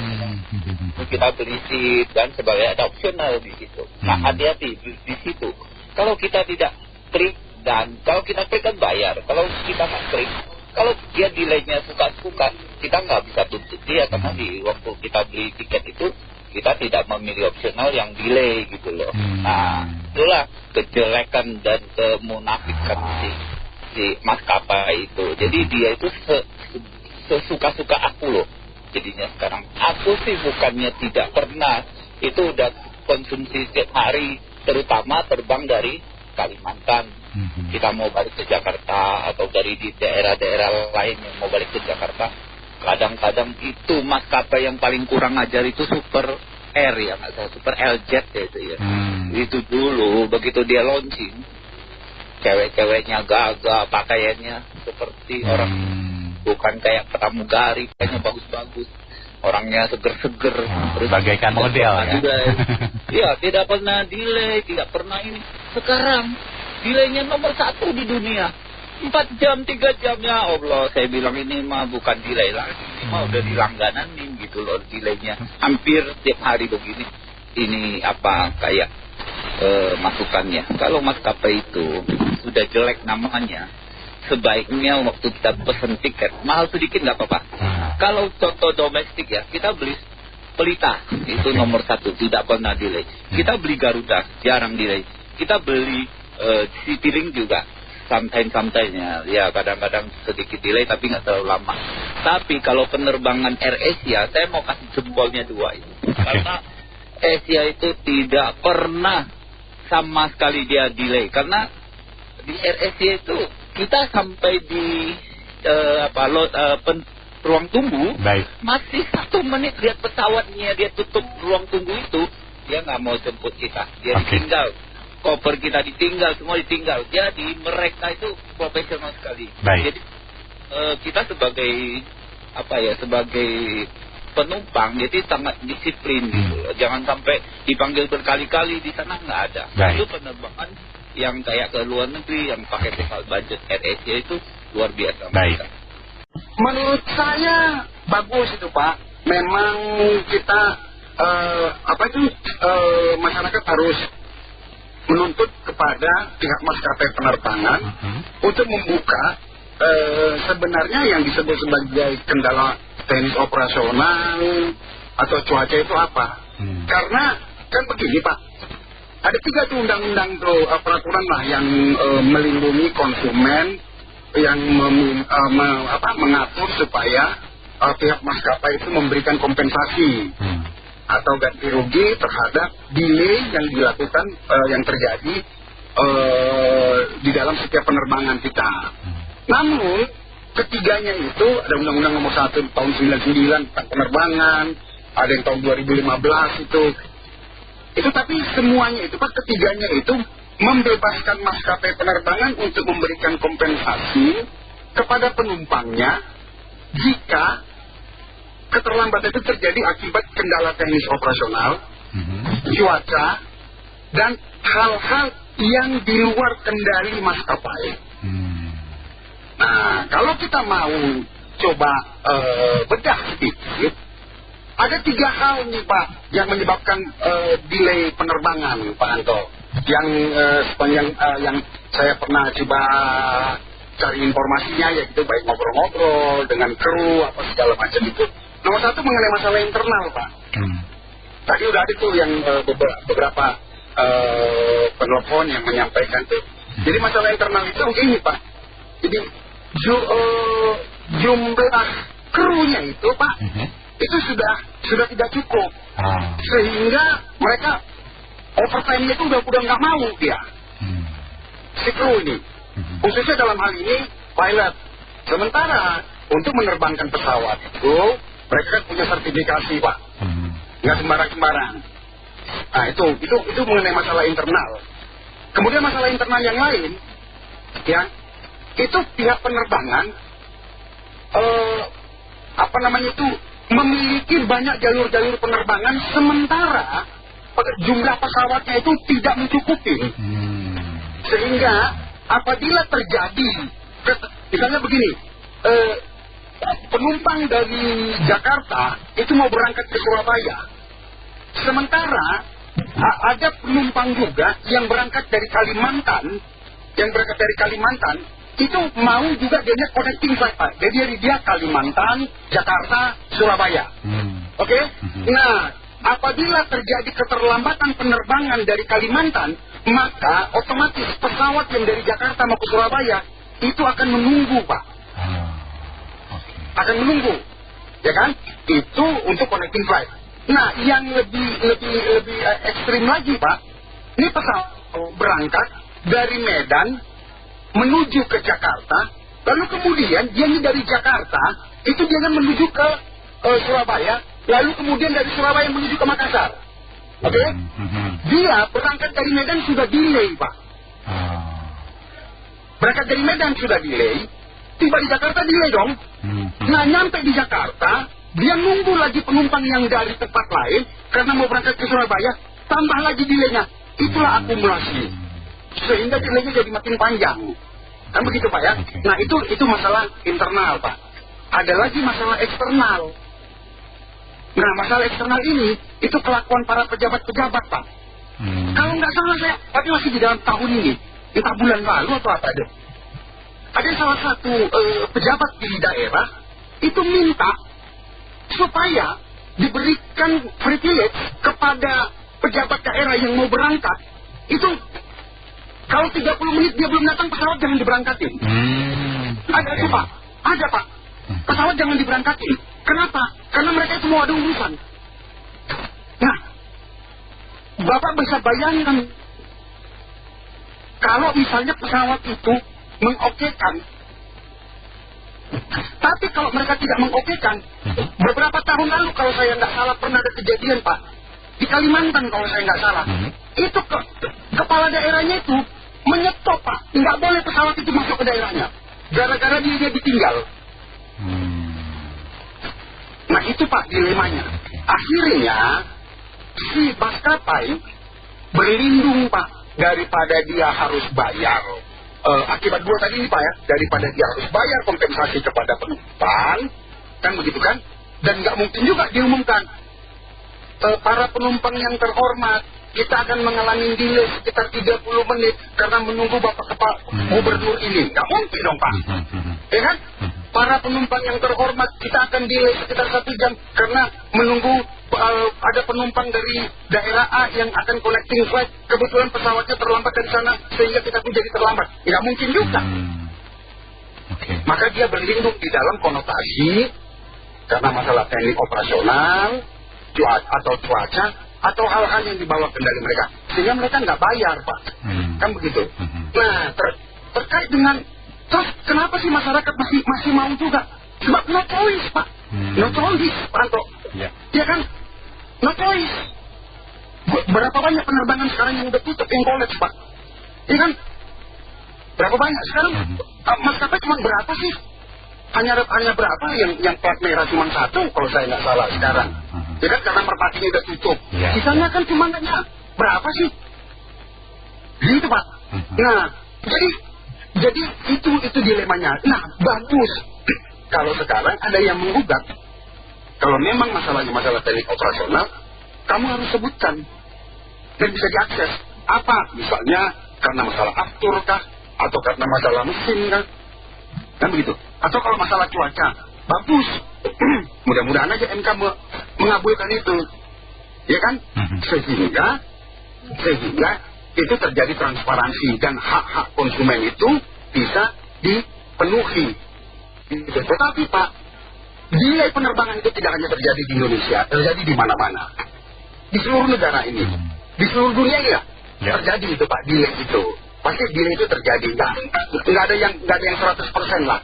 Kita beli seat dan sebagainya, ada opsional di situ. Nah, hati-hati di situ. Kalau kita tidak klik, dan kalau kita klik kan bayar. Kalau kita nggak klik, kalau dia delaynya suka-suka, kita nggak bisa tuntut dia karena di waktu kita beli tiket itu kita tidak memilih opsional yang delay gitu loh. Nah, itulah kejelekan dan kemunafikan si maskapai itu. Jadi dia itu sesuka-suka aku loh. Jadinya sekarang aku sih bukannya tidak pernah, itu udah konsumsi setiap hari, terutama terbang dari Kalimantan kita mau balik ke Jakarta atau dari di daerah-daerah lain yang mau balik ke Jakarta, kadang-kadang itu maskapai yang paling kurang ajar itu Super Air ya, Super Airjet ya itu ya. Itu dulu begitu dia launching, cewek-ceweknya gagah, pakaiannya seperti orang, bukan kayak pramugari, kayaknya bagus-bagus, orangnya seger-seger, terus bagaikan model ya. Iya, tidak pernah delay, tidak pernah ini. Sekarang delaynya nomor 1 di dunia, 4 jam, 3 jam, ya Allah. Saya bilang ini mah bukan delay lagi, ini mah udah dilanggananin gitu loh delaynya. Hampir tiap hari begini. Ini apa kayak masukannya. Kalau maskapai itu sudah jelek namanya, sebaiknya waktu kita pesen tiket mahal sedikit nggak apa-apa. Kalau contoh domestik ya, kita beli Pelita itu nomor 1, tidak pernah delay. Kita beli Garuda jarang delay. Kita beli Citylink juga sometimes-nya ya kadang-kadang sedikit delay tapi nggak terlalu lama. Tapi kalau penerbangan AirAsia, saya mau kasih jempolnya 2 ini. Karena Asia itu tidak pernah sama sekali dia delay. Karena di AirAsia itu kita sampai di ruang tunggu, masih 1 menit lihat pesawatnya, dia tutup ruang tunggu itu, dia nggak mau jemput kita, dia ditinggal, koper kita ditinggal, semua ditinggal. Jadi mereka itu profesional sekali. Jadi kita sebagai sebagai penumpang, jadi sangat disiplin gitu. Jangan sampai dipanggil berkali-kali, di sana nggak ada. Itu penerbangan yang kayak ke luar negeri yang pakai total budget AirAsia itu luar biasa. Menurut saya bagus itu Pak. Memang kita masyarakat harus menuntut kepada pihak maskapai penerbangan untuk membuka sebenarnya yang disebut sebagai kendala teknis operasional atau cuaca itu apa. Karena kan begini Pak, ada 3 tuh undang-undang tuh peraturan lah yang melindungi konsumen, yang mengatur supaya pihak maskapai itu memberikan kompensasi atau ganti rugi terhadap delay yang dilakukan yang terjadi di dalam setiap penerbangan kita. Namun ketiganya itu ada Undang-Undang Nomor 1 tahun 99 tentang penerbangan, ada yang tahun 2015 itu tapi semuanya itu Pak, ketiganya itu membebaskan maskapai penerbangan untuk memberikan kompensasi kepada penumpangnya jika keterlambatan itu terjadi akibat kendala teknis operasional, cuaca, dan hal-hal yang di luar kendali maskapai. Nah, kalau kita mau coba bedah sedikit, ada 3 hal nih Pak yang menyebabkan delay penerbangan Pak Anto. Yang sepanjang yang saya pernah coba cari informasinya, yaitu baik ngobrol-ngobrol dengan kru apa segala macam itu. Nomor 1 mengenai masalah internal Pak. Tadi udah ada tuh yang beberapa penelpon yang menyampaikan tuh. Jadi masalah internal itu begini Pak. Jadi jumlah krunya itu Pak, itu sudah tidak cukup, sehingga mereka overtime-nya itu udah nggak mau dia, si kru ini, khususnya dalam hal ini pilot. Sementara untuk menerbangkan pesawat itu mereka kan punya sertifikasi Pak, nggak sembarang-sembarang. Nah itu mengenai masalah internal. Kemudian masalah internal yang lain, ya, itu pihak penerbangan memiliki banyak jalur-jalur penerbangan, sementara jumlah pesawatnya itu tidak mencukupi. Sehingga apabila terjadi misalnya begini, penumpang dari Jakarta itu mau berangkat ke Surabaya, sementara ada penumpang juga yang berangkat dari Kalimantan, itu mau juga dia connecting flight Pak. Jadi dia Kalimantan, Jakarta, Surabaya. Oke? Nah, apabila terjadi keterlambatan penerbangan dari Kalimantan, maka otomatis pesawat yang dari Jakarta mau ke Surabaya itu akan menunggu Pak. Akan menunggu, ya kan? Itu untuk connecting flight. Nah, yang lebih ekstrim lagi Pak, ini pesawat berangkat dari Medan menuju ke Jakarta, lalu kemudian dia dari Jakarta, itu dia kan menuju ke Surabaya, lalu kemudian dari Surabaya menuju ke Makassar. Oke? Dia berangkat dari Medan sudah delay, Pak. Berangkat dari Medan sudah delay, tiba di Jakarta delay dong. Nah, nyampe di Jakarta, dia nunggu lagi penumpang yang dari tempat lain, karena mau berangkat ke Surabaya, tambah lagi delaynya. Itulah akumulasi. Sehingga delaynya jadi makin panjang. Kan begitu, Pak ya? Nah, itu masalah internal, Pak. Ada lagi masalah eksternal. Nah, masalah eksternal ini, itu kelakuan para pejabat-pejabat, Pak. Kalau nggak salah saya, tapi masih di dalam tahun ini, entah bulan lalu atau apa deh. Ada salah satu pejabat di daerah, itu minta supaya diberikan privilege kepada pejabat daerah yang mau berangkat. Itu, kalau 30 menit dia belum datang, pesawat jangan diberangkatin. Ada itu, Pak. Ada, Pak. Pesawat jangan diberangkatin. Kenapa? Karena mereka itu mau ada urusan. Nah, Bapak bisa bayangkan, kalau misalnya pesawat itu mengokekan, tapi kalau mereka tidak mengokekan, beberapa tahun lalu kalau saya nggak salah pernah ada kejadian, Pak, di Kalimantan kalau saya nggak salah, itu kepala daerahnya itu menyetop, Pak, nggak boleh pesawat itu masuk ke daerahnya, gara-gara dia ditinggal. Nah itu, Pak, dilemanya. Akhirnya si maskapai berlindung, Pak, daripada dia harus bayar. Akibat dua tadi ini, Pak ya, daripada dia harus bayar kompensasi kepada penumpang, kan begitu kan? Dan nggak mungkin juga diumumkan, para penumpang yang terhormat, kita akan mengalami delay sekitar 30 menit karena menunggu Bapak Kepala Gubernur ini. Nggak mungkin dong, Pak. Ya kan? Para penumpang yang terhormat, kita akan delay sekitar 1 jam karena menunggu ada penumpang dari daerah A yang akan connecting flight. Kebetulan pesawatnya terlambat dari sana sehingga kita pun jadi terlambat. Nggak mungkin juga. Maka dia berlindung di dalam konotasi karena masalah teknik operasional atau cuaca atau hal-hal yang dibawa kendali mereka, sehingga mereka nggak bayar, Pak. Kan begitu. Nah, terkait dengan terus kenapa sih masyarakat masih mau juga? Sebab no choice, Pak. No choice, Pak Anto. Ya kan? No choice. Berapa banyak penerbangan sekarang yang udah tutup, yang college, Pak? Ya kan? Berapa banyak sekarang? Maskapai cuma berapa sih? Hanya berapa yang plat merah cuma 1 kalau saya nggak salah sekarang. Ya kan, karena merpatinya udah tutup. Sisanya kan cuma hanya berapa sih? Gitu, Pak. Nah, jadi itu dilemanya. Nah, bagus kalau sekarang ada yang menggugat. Kalau memang masalahnya masalah teknik operasional, kamu harus sebutkan dan bisa diakses. Apa? Misalnya karena masalah aftur kah? Atau karena masalah mesin kah? Kan begitu. Atau kalau masalah cuaca, bagus. Mudah-mudahan aja MK mengabulkan itu. Ya kan? Sehingga itu terjadi transparansi dan hak-hak konsumen itu bisa dipenuhi. Tetapi, Pak, delay penerbangan itu tidak hanya terjadi di Indonesia, terjadi di mana-mana. Di seluruh negara ini. Di seluruh dunia ya. Terjadi itu, Pak, delay itu. Pasti delay itu terjadi. Nggak ada yang 100% lah.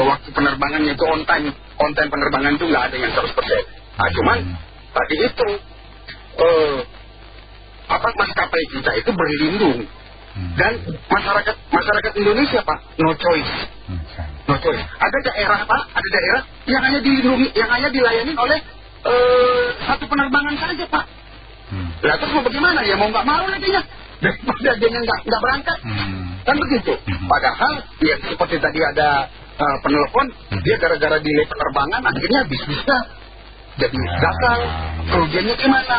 Waktu penerbangannya itu on time penerbangan itu nggak ada yang 100%. Nah, cuman tadi itu maskapai kita itu berlindung dan masyarakat Indonesia, Pak, no choice. Ada daerah, Pak, yang hanya dilindungi, yang hanya dilayani oleh satu penerbangan saja, Pak. Lah terus mau bagaimana? Ya mau nggak mau nantinya daripada dia nggak berangkat. Kan begitu. Padahal ya seperti tadi ada penelpon, dia gara-gara delay penerbangan akhirnya bisnisnya jadi gagal, kerugiannya gimana?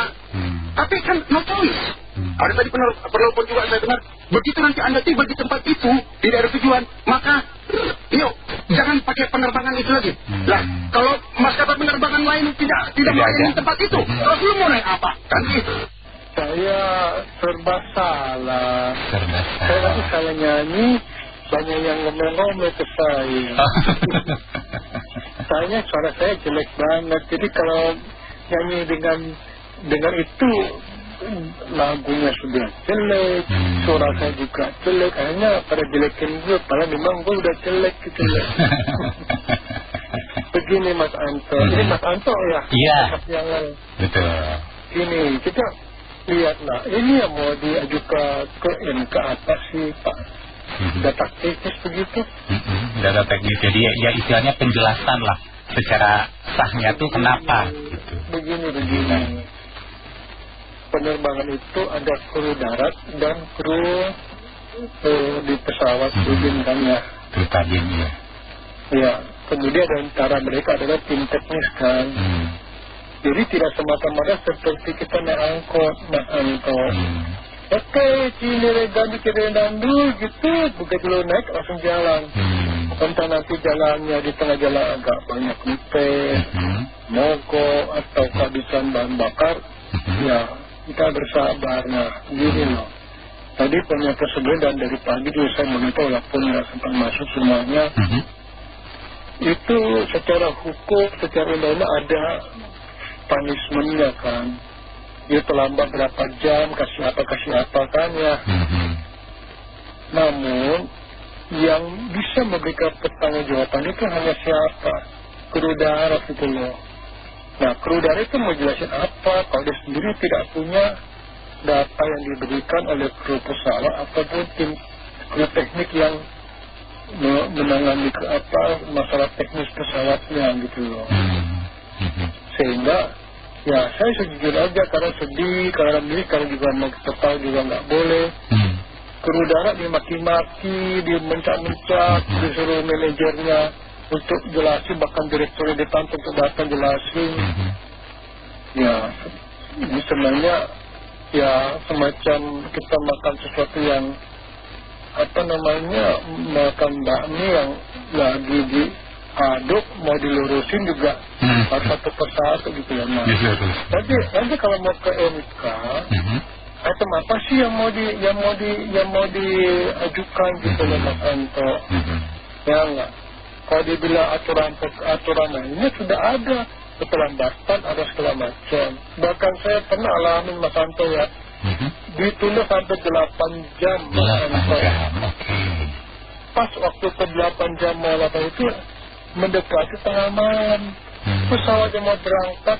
Tapi kan no choice. Ada tadi penelpon juga saya dengar, begitu nanti Anda tiba di tempat itu di daerah tujuan, maka yuk jangan pakai penerbangan itu lagi. Lah kalau maskapai penerbangan lain tidak melayani tempat itu, terus lu mau naik apa? Kan gitu. Saya serba salah. Saya lagi salah nyanyi, banyak yang ngomel-ngomel ke saya. Soalnya suara saya jelek banget. Jadi kalau nyanyi dengan itu lagunya sudah jelek, suara saya juga jelek, akhirnya pada jelekin gue, padahal memang gue udah jelek gitu loh. Begini Mas Anto, ini Mas Anto ya? Iya, betul. Ini kita lihatlah, ini yang mau diajukan ke MK apa sih Pak? Data teknis begitu? Data teknis, jadi ya istilahnya penjelasan lah secara sahnya tuh kenapa gitu. Begini. Penerbangan itu ada kru darat dan kru di pesawat turbin kan ya. Kru kabin ya. Ya, kemudian antara mereka adalah tim teknis kan. Jadi tidak semata-mata seperti kita naik angkot, Mas Anto. Oke, Cinere ganti kiri dandu gitu, begitu lo naik langsung jalan. Entah nanti jalannya di tengah jalan agak banyak lipet, mogok atau kehabisan bahan bakar, ya kita bersabar. Nah, gini loh. Tadi punya tersebut dan dari pagi juga saya memantau walaupun nggak sempat masuk semuanya. Itu secara hukum, secara undang-undang ada punishment-nya kan. Dia terlambat berapa jam, kasih apa kan ya. Namun yang bisa memberikan pertanggungjawaban itu hanya siapa? Kru darat itu loh. Nah, kru darat itu mau jelasin apa kalau dia sendiri tidak punya data yang diberikan oleh kru pesawat ataupun tim kru teknik yang menangani masalah teknis pesawatnya gitu loh. Sehingga ya saya sejujur aja karena sedih, karena ini karena juga mau ketahui juga nggak boleh. Kru darat dimaki-maki, dimencak-mencak, disuruh manajernya untuk jelasin, bahkan direkturnya ditantang untuk datang jelasin. Ya, ini sebenarnya ya semacam kita makan sesuatu yang makan bakmi yang lagi diaduk mau dilurusin juga satu persatu gitu ya Mas. Nanti kalau mau ke MK atau apa sih yang mau diajukan gitu ya Mas Anto? Ya enggak. Kalau dibilang aturan ini sudah ada keterlambatan, ada segala macam. Bahkan saya pernah alami Mas Anto ya. Ditunda sampai 8 jam. 8 jam. Pas waktu ke 8 jam mau itu mendekati tengah malam. Pesawat yang mau berangkat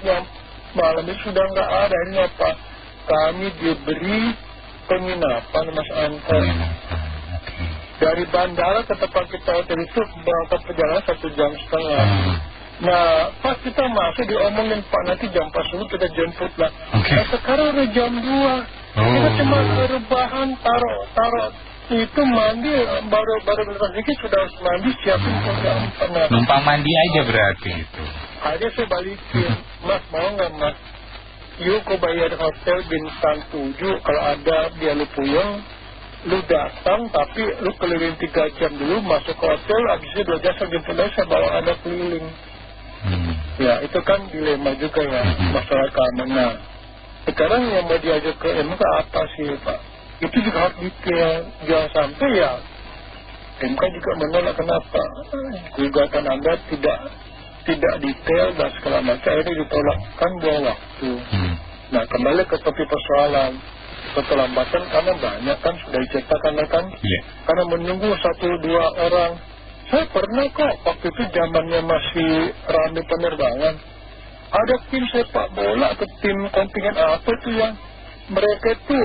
yang malam itu sudah nggak ada. Ini apa? Kami diberi penginapan Mas Anto. Dari bandara ke tempat kita hotel itu berangkat perjalanan 1,5 jam. Nah, pas kita masuk diomongin Pak nanti jam 4 subuh kita jemput lah. Nah, sekarang udah jam 2. Kita cuma rebahan taruh itu mandi baru sedikit sudah harus mandi siapin jam 4. Numpang mandi aja berarti itu. Ada saya balikin, Mas mau nggak Mas? Yuk kau bayar hotel bintang 7 kalau ada dia lu puyeng. Lu datang tapi lu keliling 3 jam dulu masuk ke hotel, habisnya 2 jam jemput lagi saya bawa Anda keliling. Ya itu kan dilema juga ya masalah keamanan. Sekarang yang mau diajak ke MK apa sih Pak? Itu juga harus detail. Jangan sampai ya MK juga menolak kenapa gugatan Anda tidak detail dan segala macam ini ditolak kan buang waktu. Nah kembali ke topik persoalan keterlambatan karena banyak kan sudah diceritakan kan karena menunggu 1-2 orang. Saya pernah kok waktu itu zamannya masih ramai penerbangan ada tim sepak bola atau tim kontingen apa itu yang mereka itu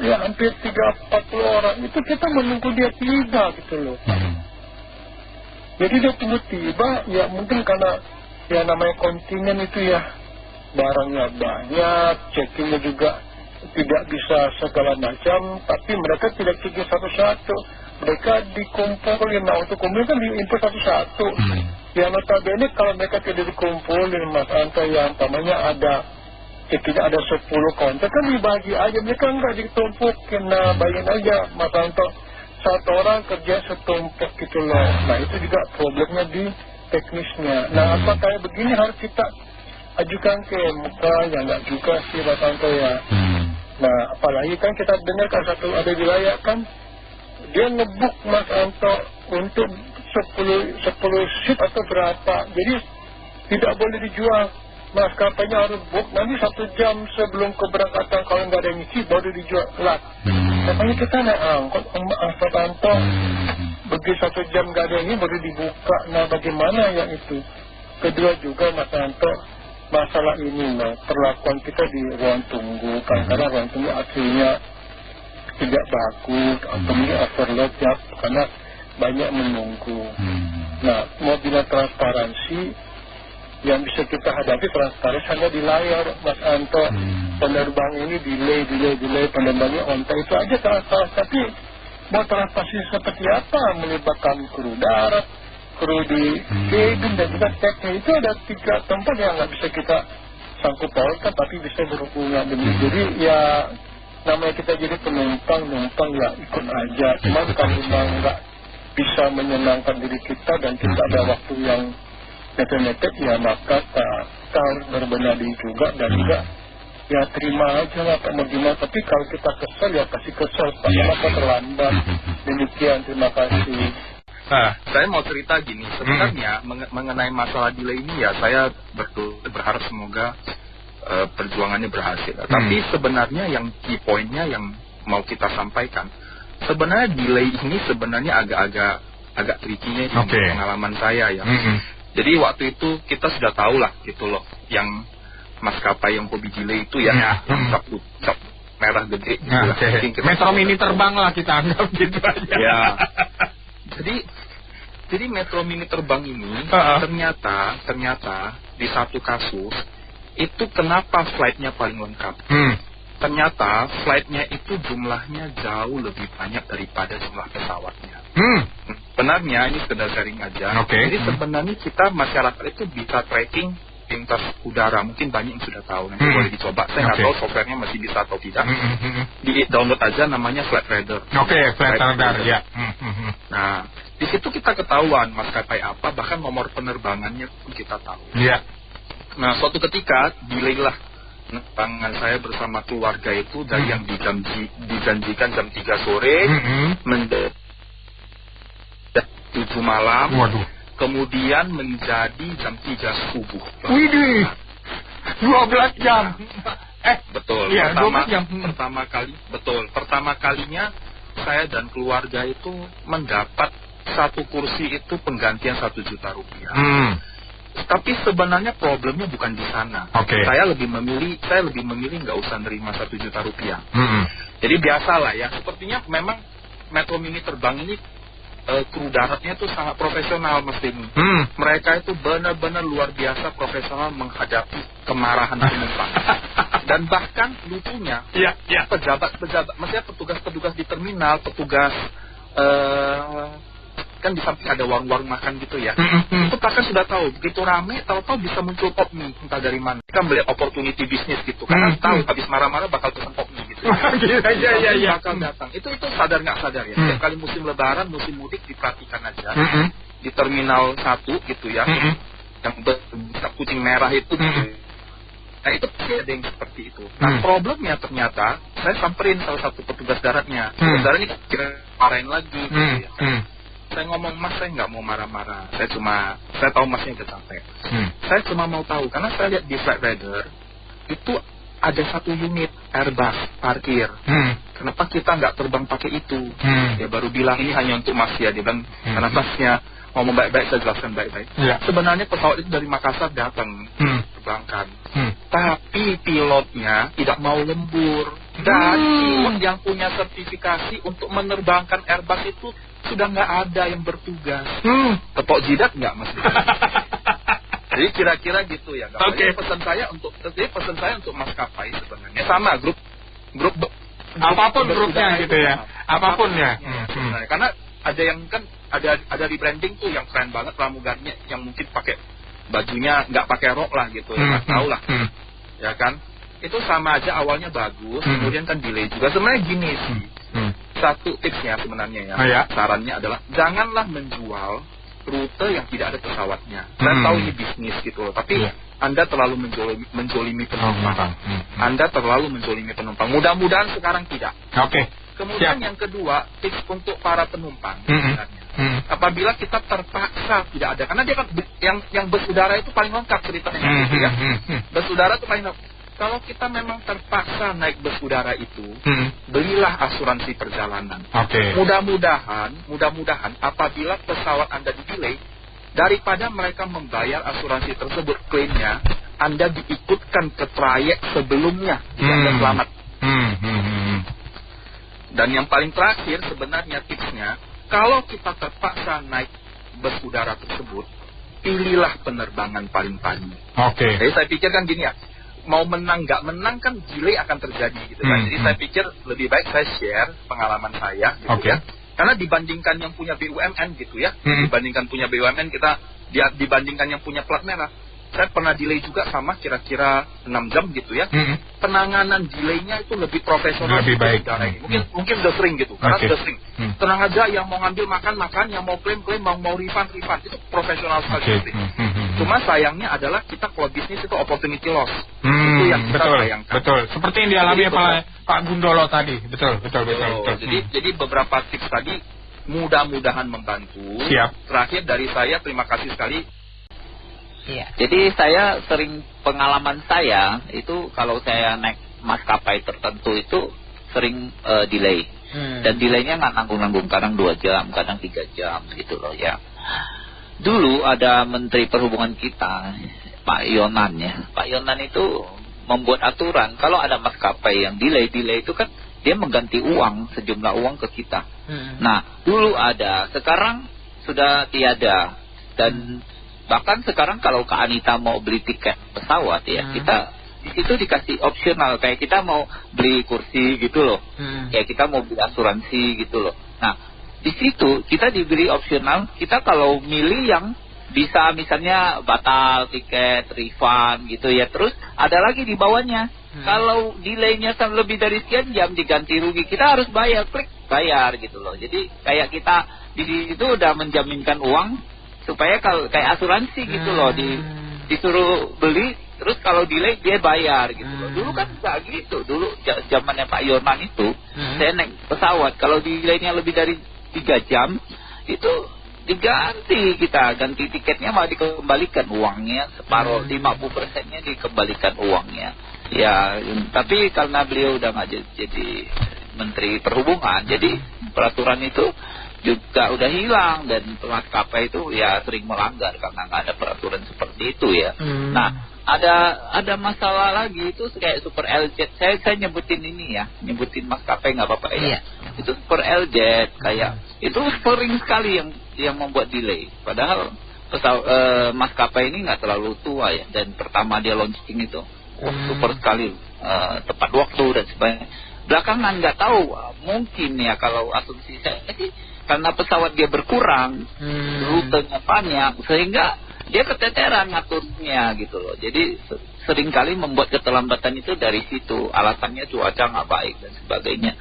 ya hampir 30-40 orang itu kita menunggu dia tiba gitu loh. Jadi dia tunggu tiba ya mungkin karena ya namanya kontingen itu ya barangnya banyak, checkingnya juga tidak bisa segala macam, tapi mereka tidak check satu-satu, mereka dikumpulin. Nah untuk kumpulin kan diinput satu-satu. Ya notabene kalau mereka tidak dikumpulin Mas Anto yang umpamanya ada ketika ada 10 kontak kan dibagi aja, mereka nggak ditumpukin. Nah bayangin aja Mas Anto, 1 orang kerja setumpuk gitu loh. Nah itu juga problemnya di teknisnya. Nah apa kayak begini harus kita ajukan ke MK ya nggak juga sih Mas Anto ya. Nah apalagi kan kita dengar kan ada wilayah kan dia ngebuk Mas Anto untuk 10 seat atau berapa, jadi tidak boleh dijual. maskapainya harus book nanti 1 jam sebelum keberangkatan, kalau nggak ada yang isi baru dijual lot. Makanya kita naik angkot Pak Anto, begitu 1 jam nggak ada ini baru dibuka. Nah bagaimana yang itu? Kedua juga Mas Anto, masalah ini perlakuan kita di ruang tunggu kan, karena ruang tunggu aslinya tidak bagus atau mungkin overload ya, karena banyak menunggu. Nah mau bilang transparansi, yang bisa kita hadapi transparansi hanya di layar Mas Anto. Penerbang ini delay, penerbangnya on time, itu aja transparansi. Tapi mau transparansi seperti apa, melibatkan kru darat, kru di cabin dan juga teknik, itu ada 3 tempat yang nggak bisa kita sangkut pautkan tapi bisa berhubungan. Jadi ya namanya kita jadi penumpang ya ikut aja. Cuman kalau memang nggak bisa menyenangkan diri kita dan kita ada waktu yang mepet-mepet, ya maka kita harus berbenah diri juga dan juga ya terima aja lah Pak Mugimah. Tapi kalau kita kesel ya kasih kesel Pak, kenapa terlambat. Demikian, terima kasih. Nah, saya mau cerita gini, sebenarnya mengenai masalah delay ini ya saya berharap semoga perjuangannya berhasil. Tapi sebenarnya yang key pointnya yang mau kita sampaikan, sebenarnya delay ini sebenarnya agak tricky-nya di pengalaman saya ya. Jadi waktu itu kita sudah tahu lah gitu loh, yang maskapai yang hobi delay itu ya, yang cap merah gede gitu. Metro Mini terbang lah kita anggap gitu aja. Ya. Jadi Metro Mini terbang ini ternyata di satu kasus itu kenapa flightnya paling lengkap. Ternyata flightnya itu jumlahnya jauh lebih banyak daripada jumlah pesawatnya. Benarnya ini sekedar sharing aja. Jadi sebenarnya kita masyarakat itu bisa tracking lintas udara, mungkin banyak yang sudah tahu, nanti boleh dicoba. Saya nggak tahu softwarenya masih bisa atau tidak. Di download aja, namanya Flight Radar. Flight Radar ya. Nah, di situ kita ketahuan maskapai apa, bahkan nomor penerbangannya pun kita tahu. Nah, suatu ketika delay lah penerbangan saya bersama keluarga itu dari yang dijanjikan jam 3 sore menjadi 7 malam. Kemudian menjadi jam 3 subuh. Widih, 12 jam. Betul. Ya, Pertama kalinya saya dan keluarga itu mendapat satu kursi itu penggantian 1 juta rupiah. Tapi sebenarnya problemnya bukan di sana. Saya lebih memilih nggak usah nerima 1 juta rupiah. Jadi biasalah ya. Sepertinya memang Metro Mini terbang ini kru daratnya itu sangat profesional Mas Denny. Mereka itu benar-benar luar biasa profesional menghadapi kemarahan penumpang. Dan bahkan lucunya pejabat-pejabat, maksudnya petugas-petugas di terminal, petugas kan di samping ada warung-warung makan gitu ya. Itu bahkan sudah tahu, begitu rame, tahu-tahu bisa muncul pop mie entah dari mana. Kita melihat opportunity bisnis gitu, karena tahu habis marah-marah bakal pesan pop mie gitu. Bakal datang. Itu sadar nggak sadar ya. Setiap kali musim lebaran, musim mudik diperhatikan aja di terminal 1 gitu ya, yang kucing merah itu. Nah itu pasti ada yang seperti itu. Nah problemnya ternyata saya samperin salah satu petugas daratnya. Petugas darat ini marahin lagi gitu ya. Saya ngomong, Mas, saya nggak mau marah-marah. Saya tahu Masnya udah capek. Saya cuma mau tahu, karena saya lihat di Flight Radar itu ada 1 unit Airbus parkir. Kenapa kita nggak terbang pakai itu? Dia baru bilang ini hanya untuk Mas ya. Dia bilang, karena Masnya ngomong baik-baik, saya jelaskan baik-baik. Sebenarnya pesawat itu dari Makassar datang terbangkan. Tapi pilotnya tidak mau lembur. Dan pilot yang punya sertifikasi untuk menerbangkan Airbus itu sudah nggak ada yang bertugas. Tepok jidat nggak Mas? Jadi kira-kira gitu ya. Jadi pesan saya untuk maskapai sebenarnya sama grup apapun grupnya gitu ya. Apapun ya. Karena ada yang kan ada rebranding tuh yang keren banget pramugarinya, yang mungkin pakai bajunya nggak pakai rok lah gitu ya, nggak tahu lah. Ya kan? Itu sama aja awalnya bagus, kemudian kan delay juga. Sebenarnya gini sih, satu tipsnya sebenarnya ya, sarannya adalah janganlah menjual rute yang tidak ada pesawatnya. Saya tahu ini bisnis gitu loh, tapi Anda terlalu menjolimi penumpang. Anda terlalu menjolimi penumpang. Mudah-mudahan sekarang tidak. Kemudian yang kedua, tips untuk para penumpang sebenarnya. Apabila kita terpaksa tidak ada, karena dia kan yang bus udara itu paling lengkap ceritanya gitu ya. Bus udara itu paling lengkap. Kalau kita memang terpaksa naik bus udara itu, belilah asuransi perjalanan. Mudah-mudahan apabila pesawat Anda di-delay, daripada mereka membayar asuransi tersebut klaimnya, Anda diikutkan ke trayek sebelumnya, Anda selamat. Dan yang paling terakhir sebenarnya tipsnya, kalau kita terpaksa naik bus udara tersebut, pilihlah penerbangan paling pagi. Jadi saya pikir kan gini ya, mau menang nggak menang kan delay akan terjadi gitu kan. Jadi saya pikir lebih baik saya share pengalaman saya gitu ya. Karena dibandingkan yang punya BUMN gitu ya, dibandingkan punya BUMN dibandingkan yang punya plat merah. Saya pernah delay juga sama kira-kira 6 jam gitu ya. Penanganan delaynya itu lebih profesional, lebih baik. Mungkin udah sering gitu, karena sudah sering. Tenang aja, yang mau ngambil makan, yang mau klaim, mau refund, itu profesional sekali. Cuma sayangnya adalah kita kalau bisnis itu opportunity loss. Itu yang kita sayangkan. Betul. Seperti yang dialami oleh Pak Gundolo tadi. Betul. Jadi beberapa tips tadi mudah-mudahan membantu. Terakhir dari saya, terima kasih sekali. Jadi saya sering, pengalaman saya itu kalau saya naik maskapai tertentu itu sering delay. Dan delaynya nggak nanggung-nanggung, kadang 2 jam, kadang 3 jam gitu loh ya. Dulu ada Menteri Perhubungan kita, Pak Yonan ya. Pak Yonan itu membuat aturan kalau ada maskapai yang delay itu kan dia mengganti uang, sejumlah uang ke kita. Nah dulu ada, sekarang sudah tiada. Dan bahkan sekarang kalau Kak Anita mau beli tiket pesawat ya, kita di situ dikasih opsional, kayak kita mau beli kursi gitu loh, kayak kita mau beli asuransi gitu loh. Nah di situ kita diberi opsional, kita kalau milih yang bisa misalnya batal tiket, refund gitu ya, terus ada lagi di bawahnya, kalau delaynya lebih dari sekian jam diganti rugi, kita harus bayar, klik bayar gitu loh. Jadi kayak kita di situ udah menjaminkan uang supaya kalau kayak asuransi gitu loh, disuruh beli terus kalau delay dia bayar gitu loh. Dulu kan nggak gitu, dulu zamannya Pak Yonan itu saya naik pesawat kalau delaynya lebih dari 3 jam itu diganti, kita ganti tiketnya malah dikembalikan uangnya separuh, 50%-nya dikembalikan uangnya ya. Tapi karena beliau udah nggak jadi Menteri Perhubungan, jadi peraturan itu juga udah hilang, dan maskapai itu ya sering melanggar karena nggak ada peraturan seperti itu ya. Nah ada masalah lagi itu kayak Super L-Jet, saya nyebutin ini ya, nyebutin maskapai nggak apa-apa ya. Itu Super L-Jet kayak itu sering sekali yang membuat delay, padahal maskapai ini nggak terlalu tua ya, dan pertama dia launching itu super sekali, tepat waktu dan sebagainya. Belakangan nggak tahu, mungkin ya kalau asumsi saya sih karena pesawat dia berkurang, rutenya banyak, sehingga dia keteteran ngaturnya gitu loh. Jadi seringkali membuat keterlambatan itu dari situ, alasannya cuaca nggak baik dan sebagainya.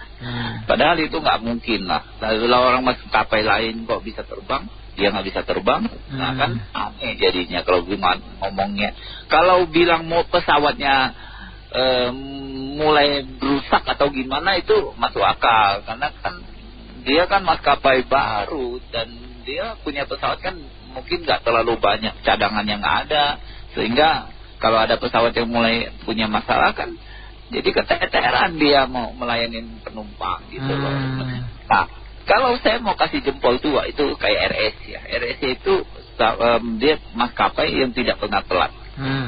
Padahal itu nggak mungkin lah. Lalu orang maskapai lain kok bisa terbang, dia nggak bisa terbang, nah kan aneh jadinya kalau gimana ngomongnya. Kalau bilang mau pesawatnya mulai rusak atau gimana itu masuk akal, karena kan dia kan maskapai baru dan dia punya pesawat kan mungkin nggak terlalu banyak cadangan yang ada, sehingga kalau ada pesawat yang mulai punya masalah kan jadi keteteran dia mau melayani penumpang gitu loh. Nah kalau saya mau kasih jempol 2 itu kayak RS ya. RS itu dia maskapai yang tidak pernah telat.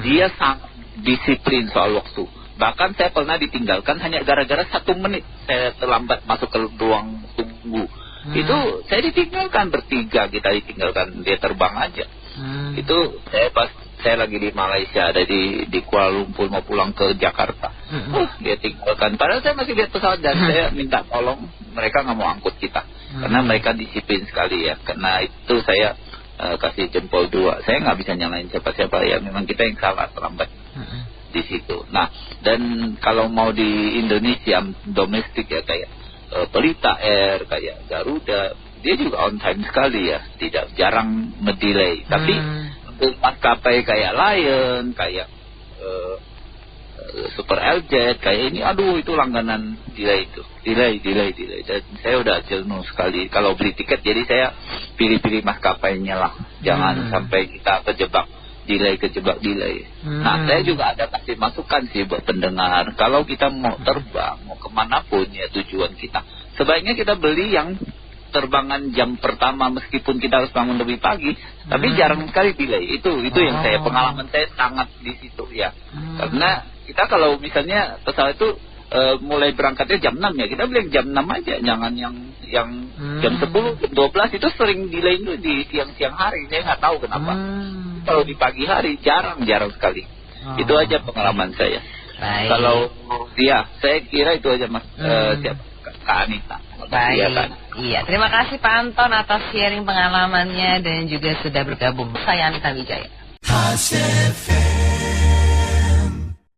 Dia sangat disiplin soal waktu. Bahkan saya pernah ditinggalkan hanya gara-gara 1 menit saya terlambat masuk ke ruang tunggu. Itu saya ditinggalkan bertiga, kita ditinggalkan, dia terbang aja. Itu saya lagi di Malaysia, ada di Kuala Lumpur mau pulang ke Jakarta. Dia tinggalkan, padahal saya masih lihat pesawat dan saya minta tolong, mereka nggak mau angkut kita karena mereka disiplin sekali ya. Karena itu saya kasih jempol 2. Saya nggak bisa nyalain siapa-siapa ya, memang kita yang salah terlambat di situ. Nah, dan kalau mau di Indonesia domestik ya kayak Pelita Air, kayak Garuda, dia juga on time sekali ya, tidak jarang mendelay. Tapi untuk maskapai kayak Lion, kayak Super LJ kayak ini, aduh itu langganan delay itu, delay. Dan saya udah jenuh sekali kalau beli tiket. Jadi saya pilih-pilih maskapainya lah, jangan sampai kita kejebak delay. Nah, saya juga ada kasih masukan sih buat pendengar. Kalau kita mau terbang, mau kemanapun ya tujuan kita, sebaiknya kita beli yang terbangan jam pertama meskipun kita harus bangun lebih pagi, tapi jarang sekali delay. Itu yang pengalaman saya sangat di situ ya. Karena kita kalau misalnya pesawat itu mulai berangkatnya jam 6 ya, kita beli jam 6 aja, jangan yang jam 10, jam 12 itu sering delay itu di siang-siang hari. Saya nggak tahu kenapa. Kalau di pagi hari jarang sekali. Itu aja pengalaman saya. Baik. Kalau ya saya kira itu aja Mas Kak Anita. Baik. Iya, terima kasih Pak Anton atas sharing pengalamannya dan juga sudah bergabung. Saya Anita Wijaya.